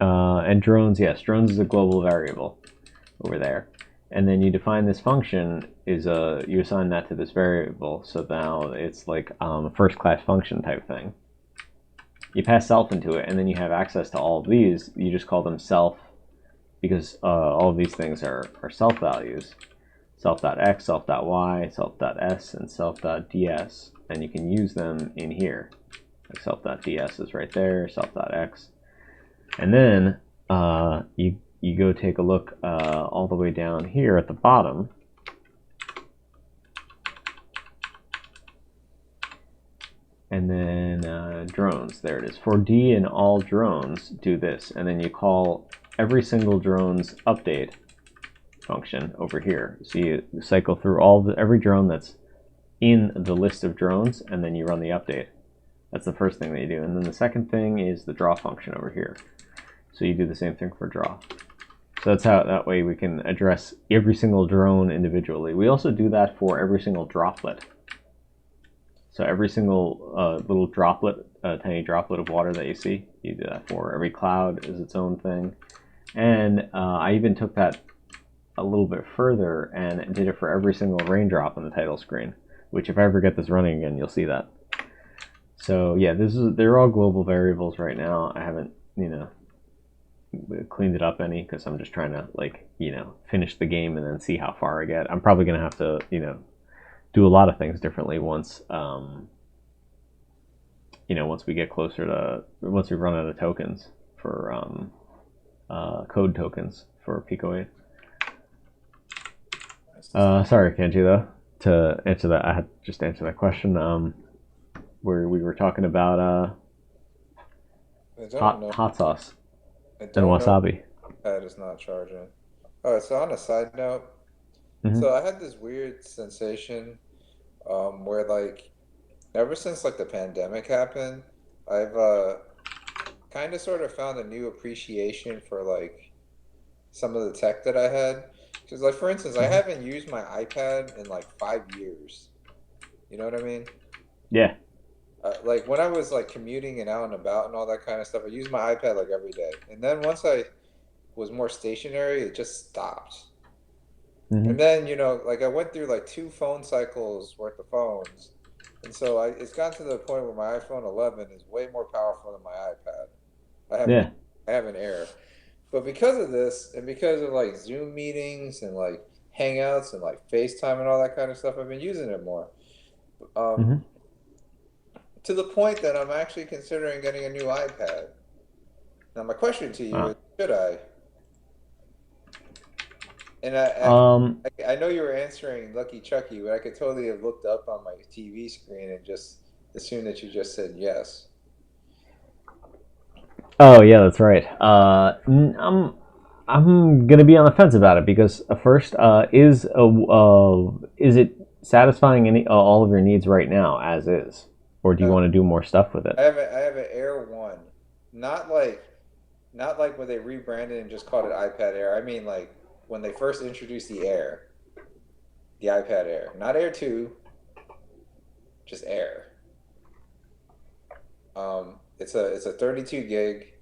and drones, yes, drones is a global variable over there, and then you define this function is you assign that to this variable, so now it's like a first class function type thing. You pass self into it, and then you have access to all of these. You just call them self because all of these things are self values. Self.x, self.y, self.s, and self.ds, and you can use them in here. Like self.ds is right there, self.x, and then you go take a look all the way down here at the bottom, and then drones. There it is. For D and all drones, do this, and then you call every single drone's update function over here. So you cycle through every drone that's in the list of drones, and then you run the update. That's the first thing that you do. And then the second thing is the draw function over here. So you do the same thing for draw. So that's how that way we can address every single drone individually. We also do that for every single droplet. So every single little droplet, tiny droplet of water that you see, you do that for. Every cloud is its own thing. And I even took that a little bit further and did it for every single raindrop on the title screen, which if I ever get this running again, you'll see that. So yeah, they're all global variables right now. I haven't, cleaned it up any because I'm just trying to finish the game and then see how far I get. I'm probably gonna have to do a lot of things differently once we get closer to once we run out of tokens for code tokens for pico-8. Sorry, Kenji, though, to answer that, I had just answer that question. Where we were talking about I don't know. hot sauce I and don't know. wasabi. Pad is not charging. All right. So on a side note, Mm-hmm. so I had this weird sensation, where like ever since like the pandemic happened, I've kind of sort of found a new appreciation for like some of the tech that I had. Because like for instance, I Mm-hmm. haven't used my iPad in like 5 years. You know what I mean? Yeah. Like when I was like commuting and out and about and all that kind of stuff, I used my iPad like every day. And then once I was more stationary, it just stopped. Mm-hmm. And then, like I went through like two phone cycles worth of phones. And so it's gotten to the point where my iPhone 11 is way more powerful than my iPad. I have an Yeah. I have an Air. But because of this and because of like Zoom meetings and like Hangouts and like FaceTime and all that kind of stuff, I've been using it more. Um, Mm-hmm. to the point that I'm actually considering getting a new iPad. Now, my question to you is, should I? And Um. I know you were answering Lucky Chucky, but I could totally have looked up on my TV screen and just assumed that you just said yes. Oh yeah, that's right. I'm gonna be on the fence about it because first, is it satisfying any all of your needs right now as is, or do you No, want to do more stuff with it? I have an Air One, not like not like when they rebranded and just called it iPad Air. I mean like when they first introduced the Air, the iPad Air, not Air 2, just Air. It's a 32 gig.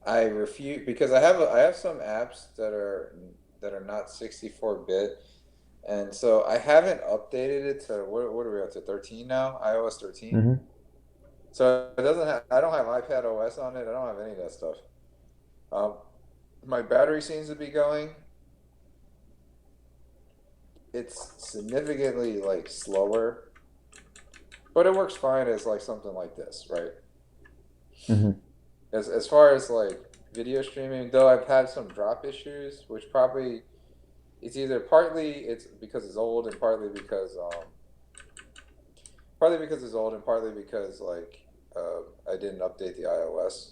I refuse because I have some apps that are not 64-bit, and so I haven't updated it to what are we up to 13 now? iOS 13. Mm-hmm. So it doesn't have I don't have iPad OS on it. I don't have any of that stuff. Um, my battery seems to be going. It's significantly like slower, but it works fine as like something like this, right? Mm-hmm. As far as like video streaming, though I've had some drop issues, which probably it's either partly it's because it's old and partly because it's old and partly because like I didn't update the iOS.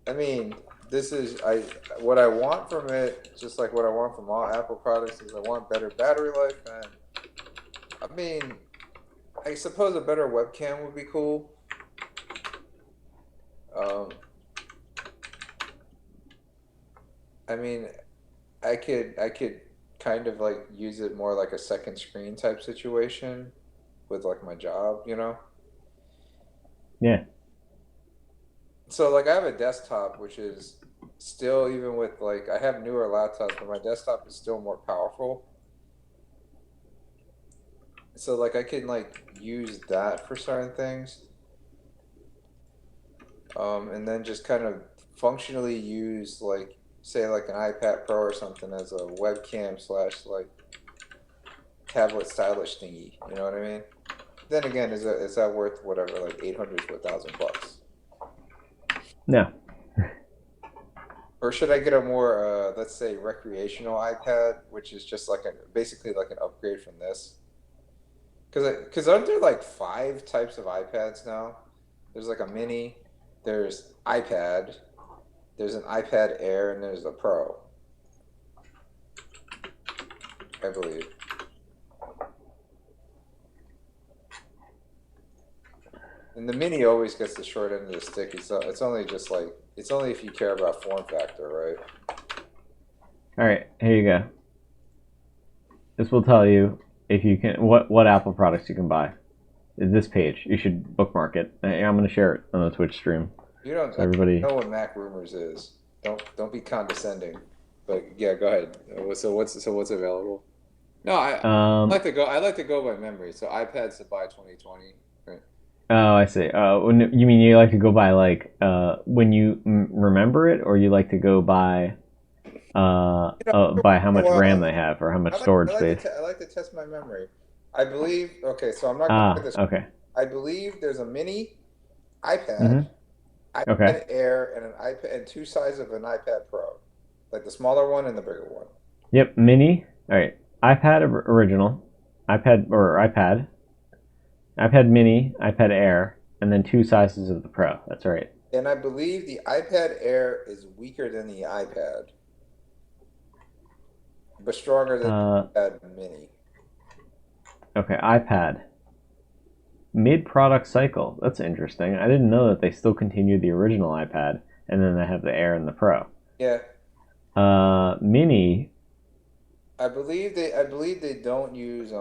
I mean, this is I what I want from it, just like what I want from all Apple products, is I want better battery life, and I mean, I suppose a better webcam would be cool. Um, I mean, I could kind of like use it more like a second screen type situation with like my job, you know? Yeah. So like I have a desktop which is still even with like I have newer laptops, but my desktop is still more powerful. So like I can like use that for certain things. And then just kind of functionally use like say like an iPad Pro or something as a webcam slash like tablet stylish thingy. You know what I mean? Then again, is that worth whatever like 800 to 1,000 bucks? No. Or should I get a more let's say recreational iPad, which is just like a basically like an upgrade from this? Because aren't there like five types of iPads now? There's like a mini, there's iPad, there's an iPad Air, and there's a Pro, I believe. And the mini always gets the short end of the stick. It's only just like it's only if you care about form factor, right? All right. Here you go. This will tell you if you can what Apple products you can buy. This page. You should bookmark it. I'm going to share it on the Twitch stream, You don't so everybody. know what Mac Rumors is. Don't be condescending. But yeah, go ahead. So what's available? No, Um. I like to go by memory. So iPads to buy 2020. Right. Oh, I see. You mean you like to go by like when you remember it, or you like to go by how much RAM they Well, have or how much storage space? I like to test my memory. I believe. Okay, so I'm not going to get Ah, this. okay. I believe there's a mini iPad, Mm-hmm. Okay. iPad Air, and an iPad and two sizes of an iPad Pro, like the smaller one and the bigger one. Yep. Mini. All right. iPad original, iPad Mini, iPad Air, and then two sizes of the Pro. That's right. And I believe the iPad Air is weaker than the iPad, but stronger than Uh, the iPad Mini. okay. iPad mid-product cycle. That's interesting. I didn't know that they still continue the original iPad, and then they have the Air and the Pro. Yeah, Mini. I believe they don't use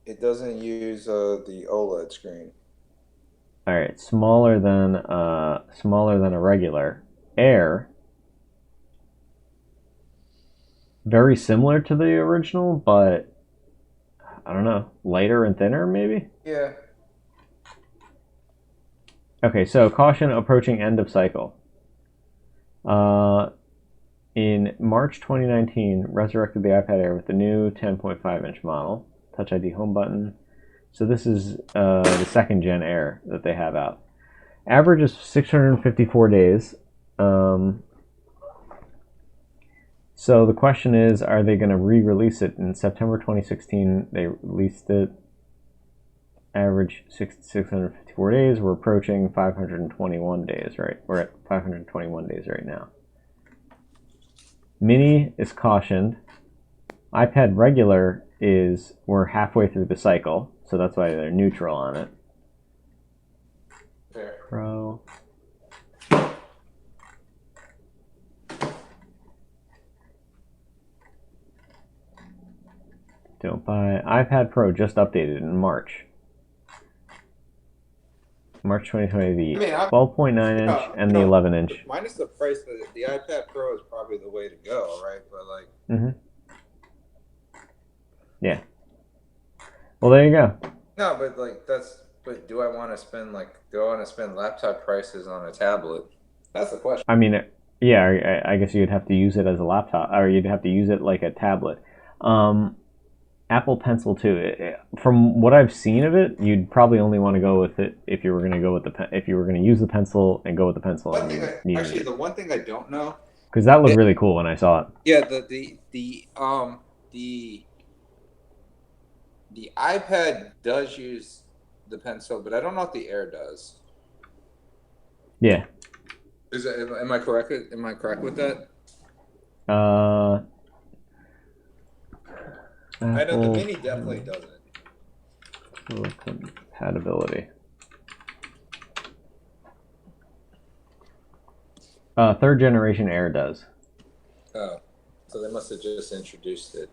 it doesn't use the OLED screen. All right. Smaller than a regular Air. Very similar to the original, but I don't know, lighter and thinner maybe. Yeah. Okay, so caution approaching end of cycle. Uh, in March 2019, resurrected the iPad Air with the new 10.5-inch model, Touch ID home button. So this is the second gen Air that they have out. Average is 654 days. So the question is, are they going to re-release it? In September 2016, they released it. Average 654 days. We're approaching 521 days, right? We're at 521 days right now. Mini is cautioned. iPad regular is we're halfway through the cycle, so that's why they're neutral on it. Fair. Pro. Don't buy iPad Pro. Just updated in March. March 2020. I The mean, 12.9-inch and the 11-inch. minus the price, the iPad Pro is probably the way to go, right? But like, Mm-hmm. Yeah. Well, there you go. no, but like that's. But do I want to spend laptop prices on a tablet? That's the question. I mean, yeah. I guess you'd have to use it as a laptop, or you'd have to use it like a tablet. Um, Apple Pencil too. From what I've seen of it, you'd probably only want to go with it if you were going to go with if you were going to use the pencil and go with the pencil, One and thing, you needed actually, it the one thing I don't know, because that looked it, really cool when I saw it. yeah, the the iPad does use the pencil, but I don't know if the Air does. Yeah. Am I correct? Am I correct with that? Uh, I know the Apple Mini definitely doesn't. compatibility. Third generation Air does. Oh, so they must have just introduced it.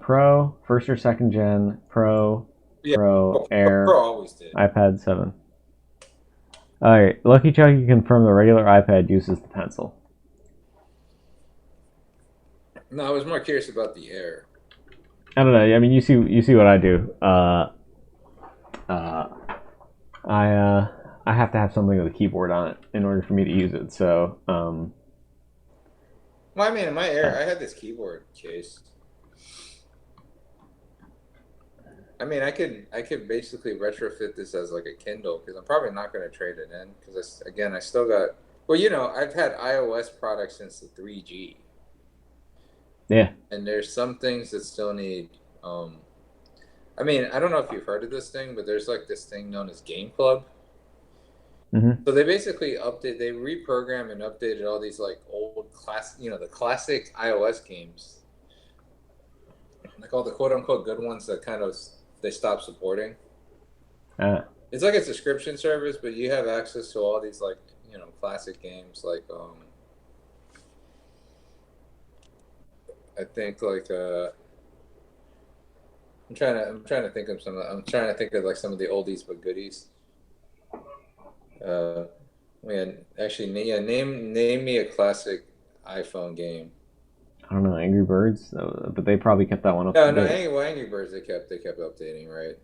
Pro, first or second gen, Pro, Yeah, Air, Pro always did. iPad 7. Alright, Lucky Chucky confirmed the regular iPad uses the pencil. No, I was more curious about the Air. I don't know. I mean, you see what I do. Uh, I have to have something with a keyboard on it in order for me to use it. So Well, I mean, in my Air, I had this keyboard case. I mean, I could basically retrofit this as like a Kindle because I'm probably not going to trade it in because again, I still got. Well, I've had iOS products since the 3G, yeah. and there's some things that still need. I mean, I don't know if you've heard of this thing, but there's like this thing known as Game Club. Mm-hmm. So they basically they reprogrammed and updated all these like old the classic iOS games, like all the quote unquote good ones that kind of they stopped supporting. Ah. It's like a subscription service, but you have access to all these like classic games like I think like I'm trying to think of like some of the oldies but goodies. Uh, Man, actually, yeah, name me a classic iPhone game. I don't know, Angry Birds, but they probably kept that one up to No, date. Angry Birds they kept updating, right?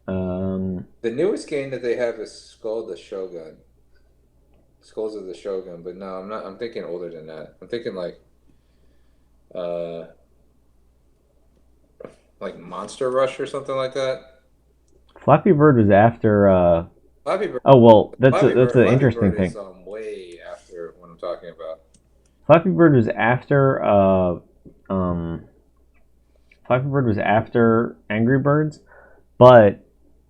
Um, The newest game that they have is Skulls of the Shogun, but no, I'm not. I'm thinking older than that. I'm thinking uh like Monster Rush or something like that. Flappy Bird was after. Flappy Bird, Oh well, that's an Flappy interesting Bird is thing. way after what I'm talking about. Flappy Bird was after. Um, Flappy Bird was after Angry Birds, but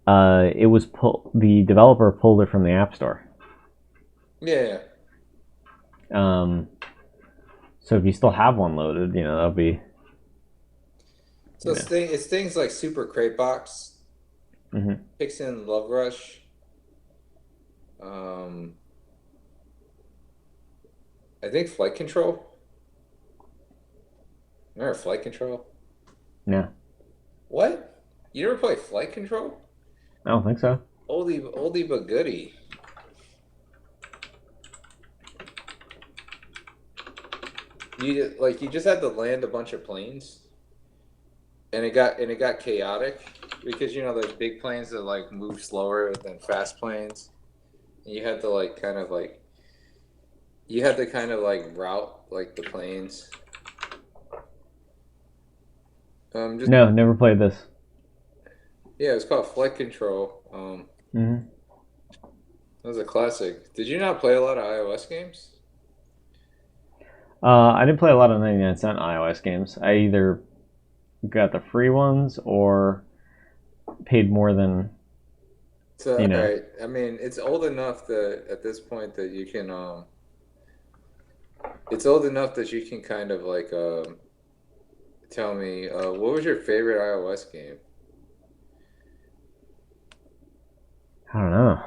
it was the developer pulled it from the App Store. Yeah. Um, so if you still have one loaded, that'll be. So it's things like Super Crate Box, Mm-hmm. Pixin Love Rush. Um, I think Flight Control. Remember Flight Control? Yeah, What? You never play Flight Control? I don't think so. Oldie but goodie. You just had to land a bunch of planes, and it got chaotic because there's big planes that like move slower than fast planes, and you had to kind of like route like the planes. Just No, never played this. Yeah, it's called Flight Control. Mm-hmm. That was a classic. Did you not play a lot of iOS games? I didn't play a lot of 99-cent iOS games. I either got the free ones or paid more than So, you all know. right. I mean, it's old enough that at this point that you can it's old enough that you can kind of like tell me what was your favorite iOS game? I don't know.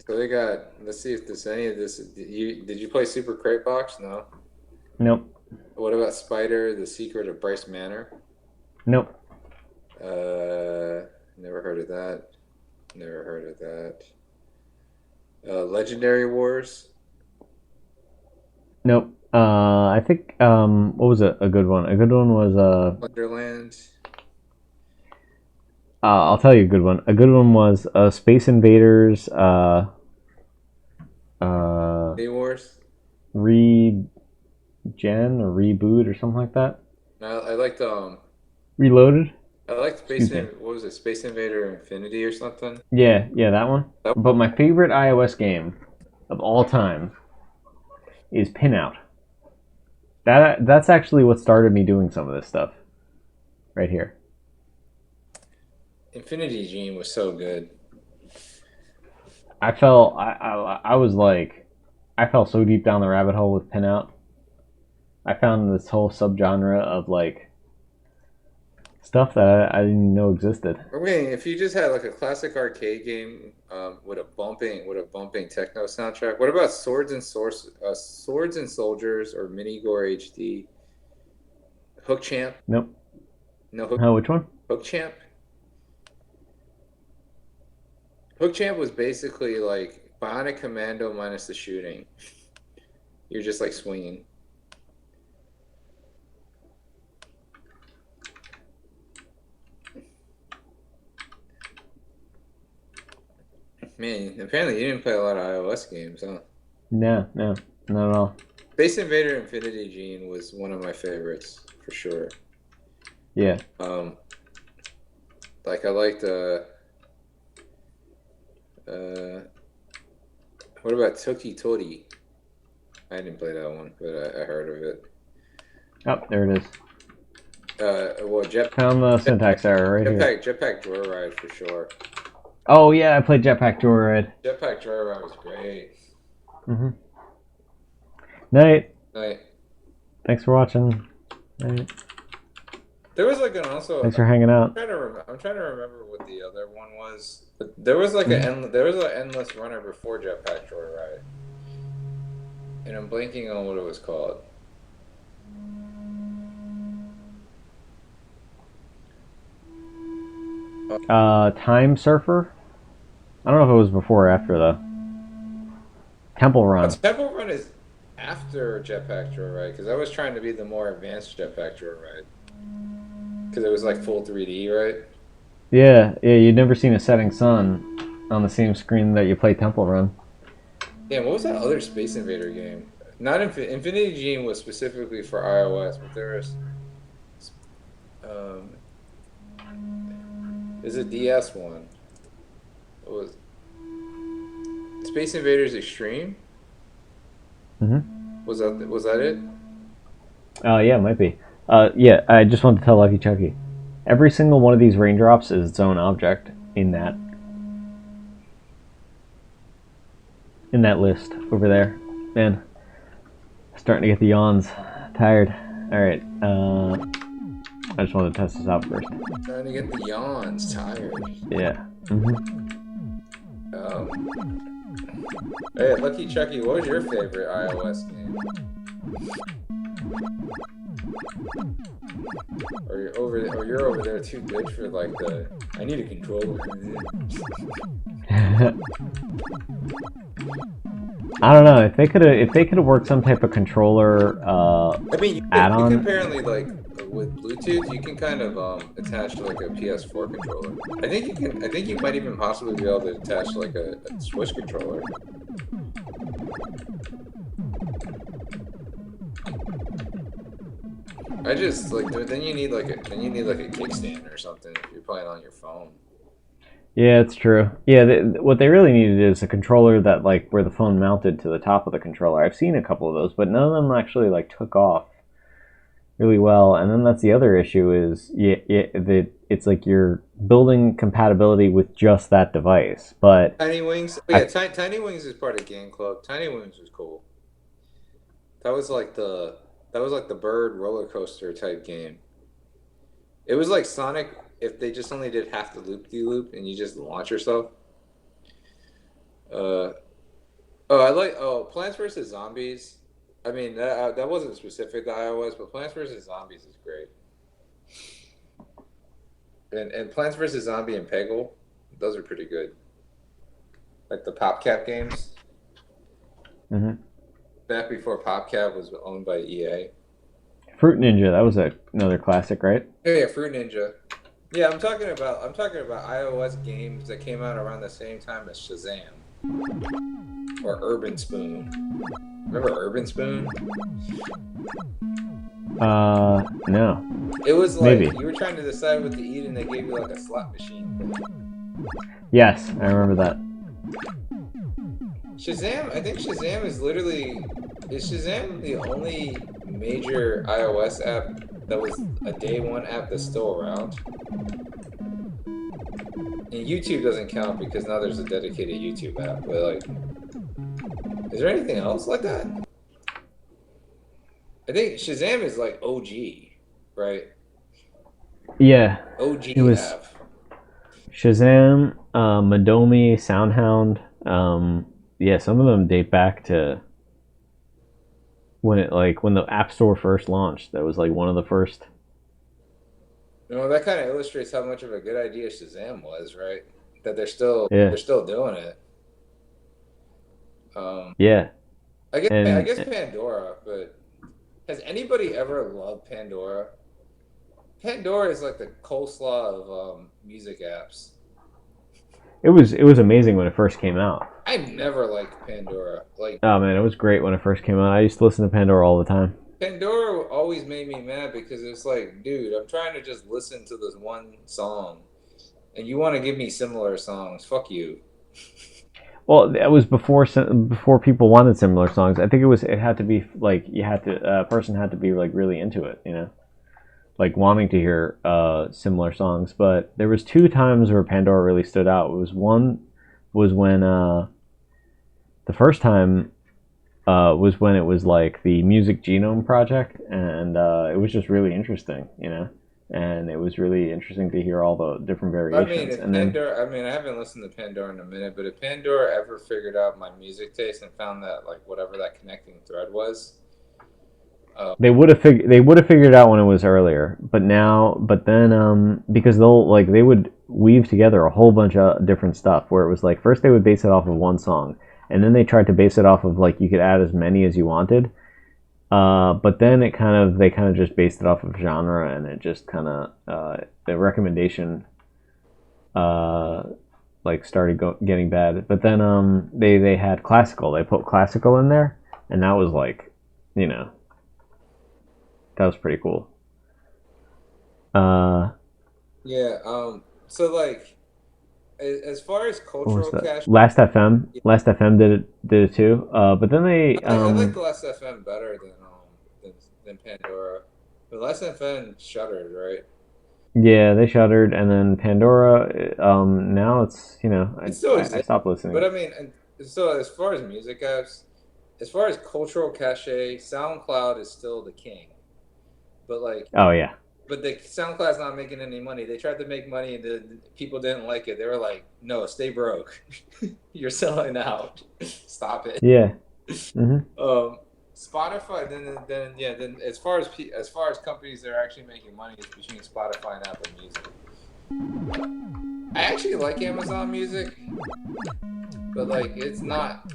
So let's see if there's any of this. Did you play Super Crate Box? No. Nope. What about Spider: The Secret of Bryce Manor? Nope. Never heard of that. Never heard of that. Legendary Wars, Nope. I think what was a good one? A good one was Wonderland, I'll tell you a good one. A good one was Space Invaders uh Day Wars. regen or reboot or something like that. I liked Reloaded. I liked Excuse me. what was it, Space Invader Infinity or something? Yeah, yeah, that one. That, But my favorite iOS game of all time is Pinout. That's actually what started me doing some of this stuff right here. Infinity Gene was so good. I was like I fell so deep down the rabbit hole with Pinout. I found this whole subgenre of like stuff that I didn't know existed. Okay, if you just had like a classic arcade game with a bumping techno soundtrack, what about Swords and Soldiers or Mini Gore HD? Hook Champ? Nope. No, Hook Oh, which one? Hook Champ. Hook Champ was basically like Bionic Commando minus the shooting. You're just like swinging. Man, apparently you didn't play a lot of iOS games, huh? No, no, not at all. Space Invader Infinity Gene was one of my favorites for sure. Yeah. Um, like I liked uh what about Toki Tori? I didn't play that one, but I heard of it. Oh, there it is. Well, Found the syntax error right here. Jetpack Joyride for sure. Oh yeah, I played Jetpack Joyride. Jetpack Joyride was great. Mm-hmm. Night. Like Thanks for watching. Night. there was like an also Thanks for hanging out. I'm trying to remember what the other one was. But there was like Mm-hmm. there was an endless runner before Jetpack Joyride, and I'm blanking on what it was called. Time Surfer. I don't know if it was before or after though. Temple Run. Temple Run is after Jetpack Joyride because I was trying to be the more advanced Jetpack Joyride because it was like full 3D, right? Yeah, yeah. You'd never seen a setting sun on the same screen that you play Temple Run. Damn, what was that other Space Invader game? Not Infinity Gene was specifically for iOS, but there was um, there's a DS one. It was Space Invaders Extreme. Mm-hmm. Was that it? Oh yeah, it might be. Yeah. I just wanted to tell Lucky Chucky. Every single one of these raindrops is its own object in that list over there. Man, starting to get the yawns. Tired. All right. I just wanted to test this out first. Trying to get the yawns, tired. Yeah. Mm-hmm. Um, hey, Lucky Chucky, what was your favorite iOS game? Or you're over there too good for like the. I need a controller. I don't know if they could have worked some type of controller I mean, you can add-on. apparently like with Bluetooth, you can kind of attach to like a PS4 controller. I think you can. I think you might even possibly be able to attach like a Switch controller. I just like then you need like a kickstand or something if you're playing on your phone. Yeah, it's true. Yeah, what they really needed is a controller that like where the phone mounted to the top of the controller. I've seen a couple of those, but none of them actually like took off really well. And then that's the other issue is that it's like you're building compatibility with just that device. But Tiny Wings. Oh, yeah, I Tiny Wings is part of Game Club. Tiny Wings was cool. That was like the bird roller coaster type game. It was like Sonic if they just only did half the loop de loop and you just launch yourself. Uh, I like Plants vs Zombies. I mean, that wasn't specific to iOS, but Plants vs Zombies is great. And Plants vs Zombie and Peggle, those are pretty good. Like the PopCap games, Hmm. back before PopCap was owned by EA. Fruit Ninja, that was another classic, right? Yeah, yeah, Fruit Ninja. Yeah, I'm talking about iOS games that came out around the same time as Shazam or Urban Spoon. Remember Urban Spoon? No, It was maybe. like you were trying to decide what to eat, and they gave you like a slot machine thing. Yes, I remember that. Shazam, I think Shazam is Shazam the only major iOS app that was a day one app that's still around? And YouTube doesn't count because now there's a dedicated YouTube app. But like, is there anything else like that? I think Shazam is like OG, right? Yeah, it OG was app. Shazam, Madomi, Soundhound. Yeah, some of them date back to when the App Store first launched. That was like one of the first. You know, that kind of illustrates how much of a good idea Shazam was, right? That Yeah, they're still doing it. Um, yeah, I and guess Pandora, but has anybody ever loved Pandora? Pandora is like the coleslaw of music apps. it was amazing when it first came out. I never liked Pandora. Like Oh man, it was great when it first came out. I used to listen to Pandora all the time. Pandora always made me mad because it's like, dude, I'm trying to just listen to this one song, and you want to give me similar songs. Fuck you. Well, that was before people wanted similar songs. I think it had to be like you had to a person had to be like really into it, like wanting to hear similar songs. But there was two times where Pandora really stood out. It was one was when the first time was when it was like the Music Genome Project, and it was just really interesting, and it was really interesting to hear all the different I mean, variations. if And then Pandora, I mean, I haven't listened to Pandora in a minute, but if Pandora ever figured out my music taste and found that, like, whatever that connecting thread was, they would have figured it out when it was earlier, but then because they would weave together a whole bunch of different stuff where it was like first they would base it off of one song, and then they tried to base it off of like you could add as many as you wanted. But then they kind of just based it off of genre, and it just kind of the recommendation uh, like started getting bad. But then they had classical. They put classical in there, and that was like, you know, that was pretty cool. Uh, yeah. So like, as far as what was cultural that? cash, Last FM. yeah, Last FM did it too. But then they I like the Last FM better than Pandora. The Last FM shuttered, right? yeah, they shuttered, and then Pandora. Now it's It still I exists, stopped but listening. I mean, and so as far as music apps, as far as cultural cachet, SoundCloud is still the king. But like, Oh yeah, but the SoundCloud's not making any money. They tried to make money, and the people didn't like it. They were like, "No, stay broke. You're selling out. Stop it." yeah. Hmm. Um, Spotify. Then as far as companies that are actually making money, it's between Spotify and Apple Music. I actually like Amazon Music, but like it's not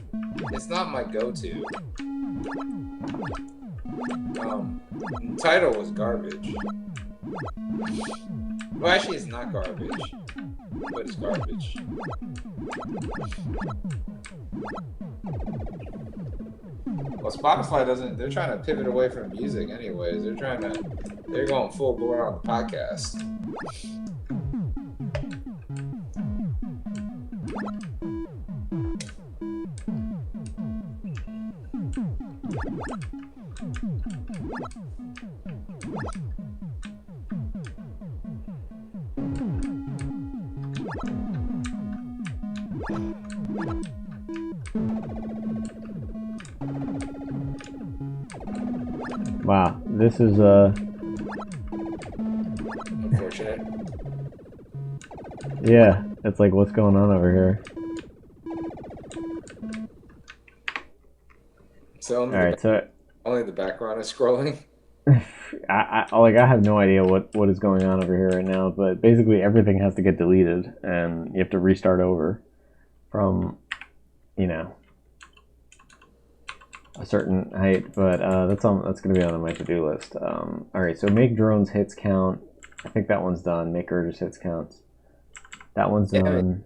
my go-to. Um, Title was garbage. Well, actually, it's not garbage, but it's garbage. Well, Spotify doesn't. They're trying to pivot away from music, anyways. They're going full bore on the podcast. Wow, this is Unfortunate. yeah. It's like what's going on over here. So All right, so Only the background is scrolling. I have no idea what is going on over here right now, but basically everything has to get deleted and you have to restart over from, you know, a certain height. But that's going to be on my to-do list. All right, so make drones hits count. I think that one's done. Make Urges hits counts. That one's Damage. done.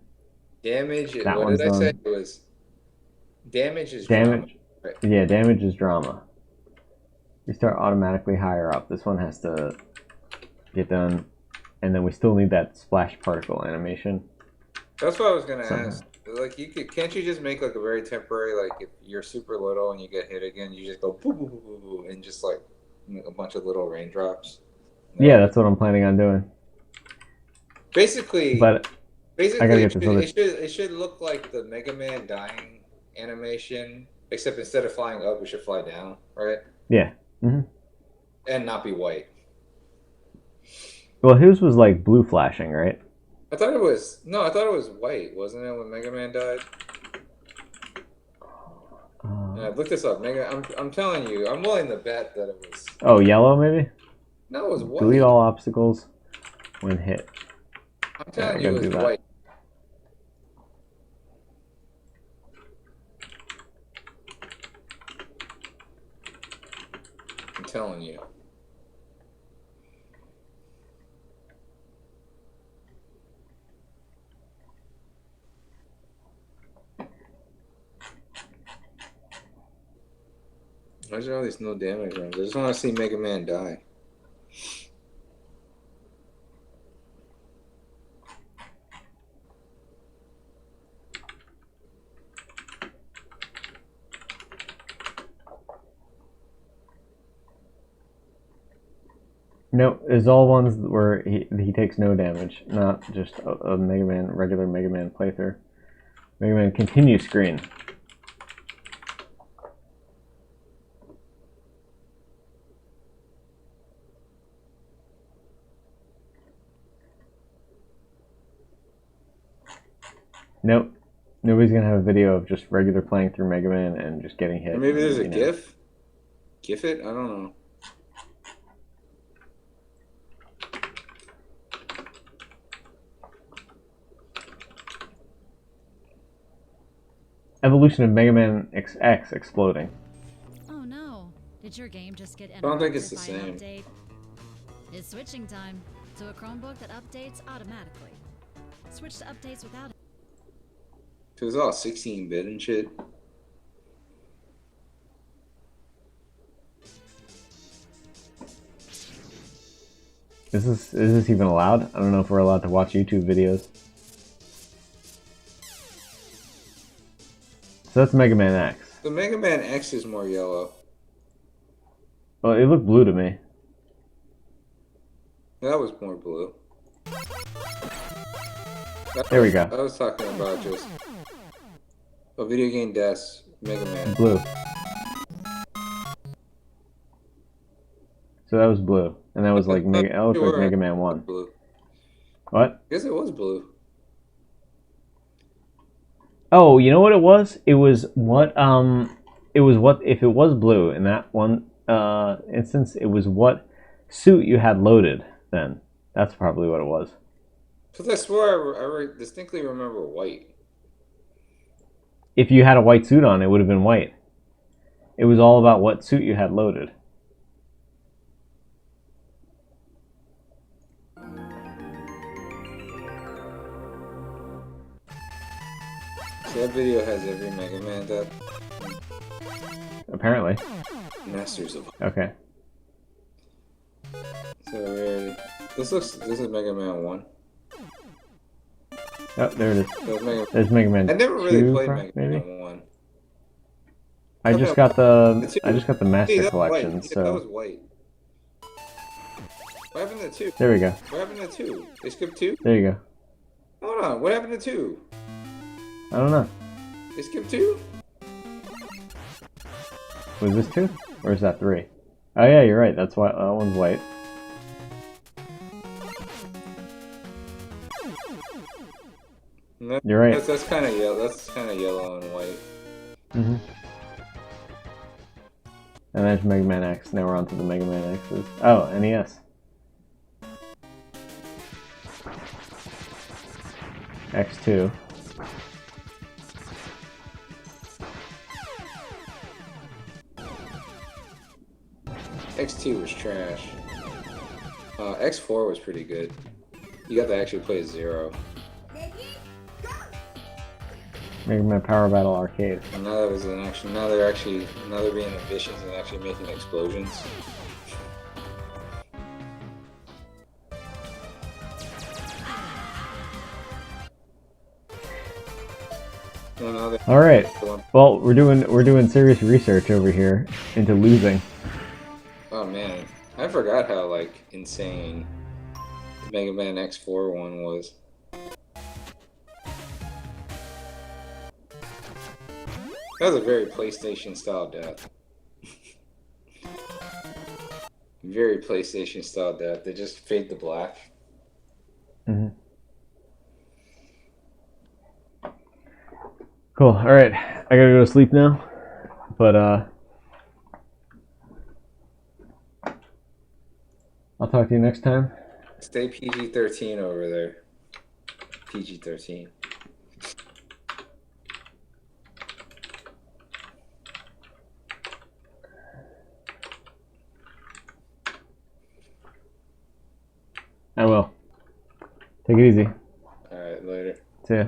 Damage. That What one's did I say? done. It was damage is drama. Damage. Right. Yeah, damage is drama. We start automatically higher up. This one has to get done, and then we still need that splash particle animation. That's what I was gonna Somehow. ask. Like, can't you just make like a very temporary, like if you're super little and you get hit again, you just go boo boo boo boo boo, and just like a bunch of little raindrops. Yeah, that's what I'm planning on doing. Basically, But I gotta basically, get this other. it should look like the Mega Man dying animation, except instead of flying up, we should fly down, right? Yeah. Hmm. And not be white. Well, his was like blue flashing, right? I thought it was no, I thought it was white, wasn't it, when Mega Man died? And I looked this up. I'm telling you, I'm willing to bet that it was. Oh, yellow maybe. No, it was Delete white. all obstacles when hit. I'm All right, telling I you, gotta it do was that. white. I'm telling you. Why is there all these no damage runs? I just want to see Mega Man die. No, it's all ones where he takes no damage, not just a Mega Man regular Mega Man playthrough. Mega Man continue screen. Nope. Nobody's gonna have a video of just regular playing through Mega Man and just getting hit. Or maybe there's And, a GIF. GIF it? I don't know. Evolution of Mega Man XX exploding. Oh no. Did your game just get I don't think it's interrupted the by an same. update? It's switching time to a Chromebook that updates automatically. Switch to updates without it. It was all 16-bit and shit. Is this even allowed? I don't know if we're allowed to watch YouTube videos. So that's Mega Man X. The Mega Man X is more yellow. Well, it looked blue to me. That was more blue. There we go. I was talking about just a video game deaths, Mega Man. Blue. So that was blue, and that was like that looked like Mega Man 1. Blue. What? I guess it was blue. Oh, you know what it was? It was what if it was blue in that one instance, it was what suit you had loaded then. That's probably what it was. Because I swear I distinctly remember white. If you had a white suit on, it would have been white. It was all about what suit you had loaded. So that video has every Mega Man death. Apparently. Masters of. Okay. So this is Mega Man 1. Oh, there it is. So There's Mega Man 2. I never really played Mega Mega Man 1. I just got the Master Collection, white. so That was white. What happened to 2? there we go. What happened to 2? They skipped 2? There you go. Hold on, what happened to 2? I don't know. They skipped 2? Was this 2? Or is that 3? Oh yeah, you're right. That's why that one's white. You're right. That's kind of yellow. That's kind of yellow and white. Mm-hmm. And there's Mega Man X. Now we're on to the Mega Man X's. Oh, NES. X2. X2 was trash. X4 was pretty good. You got to actually play as Zero. Mega Man Power Battle Arcade. And now that was an action. Now they're being ambitious and actually making explosions. All right. Well, we're doing serious research over here into losing. Oh man, I forgot how like insane the Mega Man X4 one was. That was a very PlayStation style death. Very PlayStation style death. They just fade to black. Mm-hmm. Cool. All right, I gotta go to sleep now. But I'll talk to you next time. Stay PG-13 over there. PG-13. I will. Take it easy. All right, later. See ya.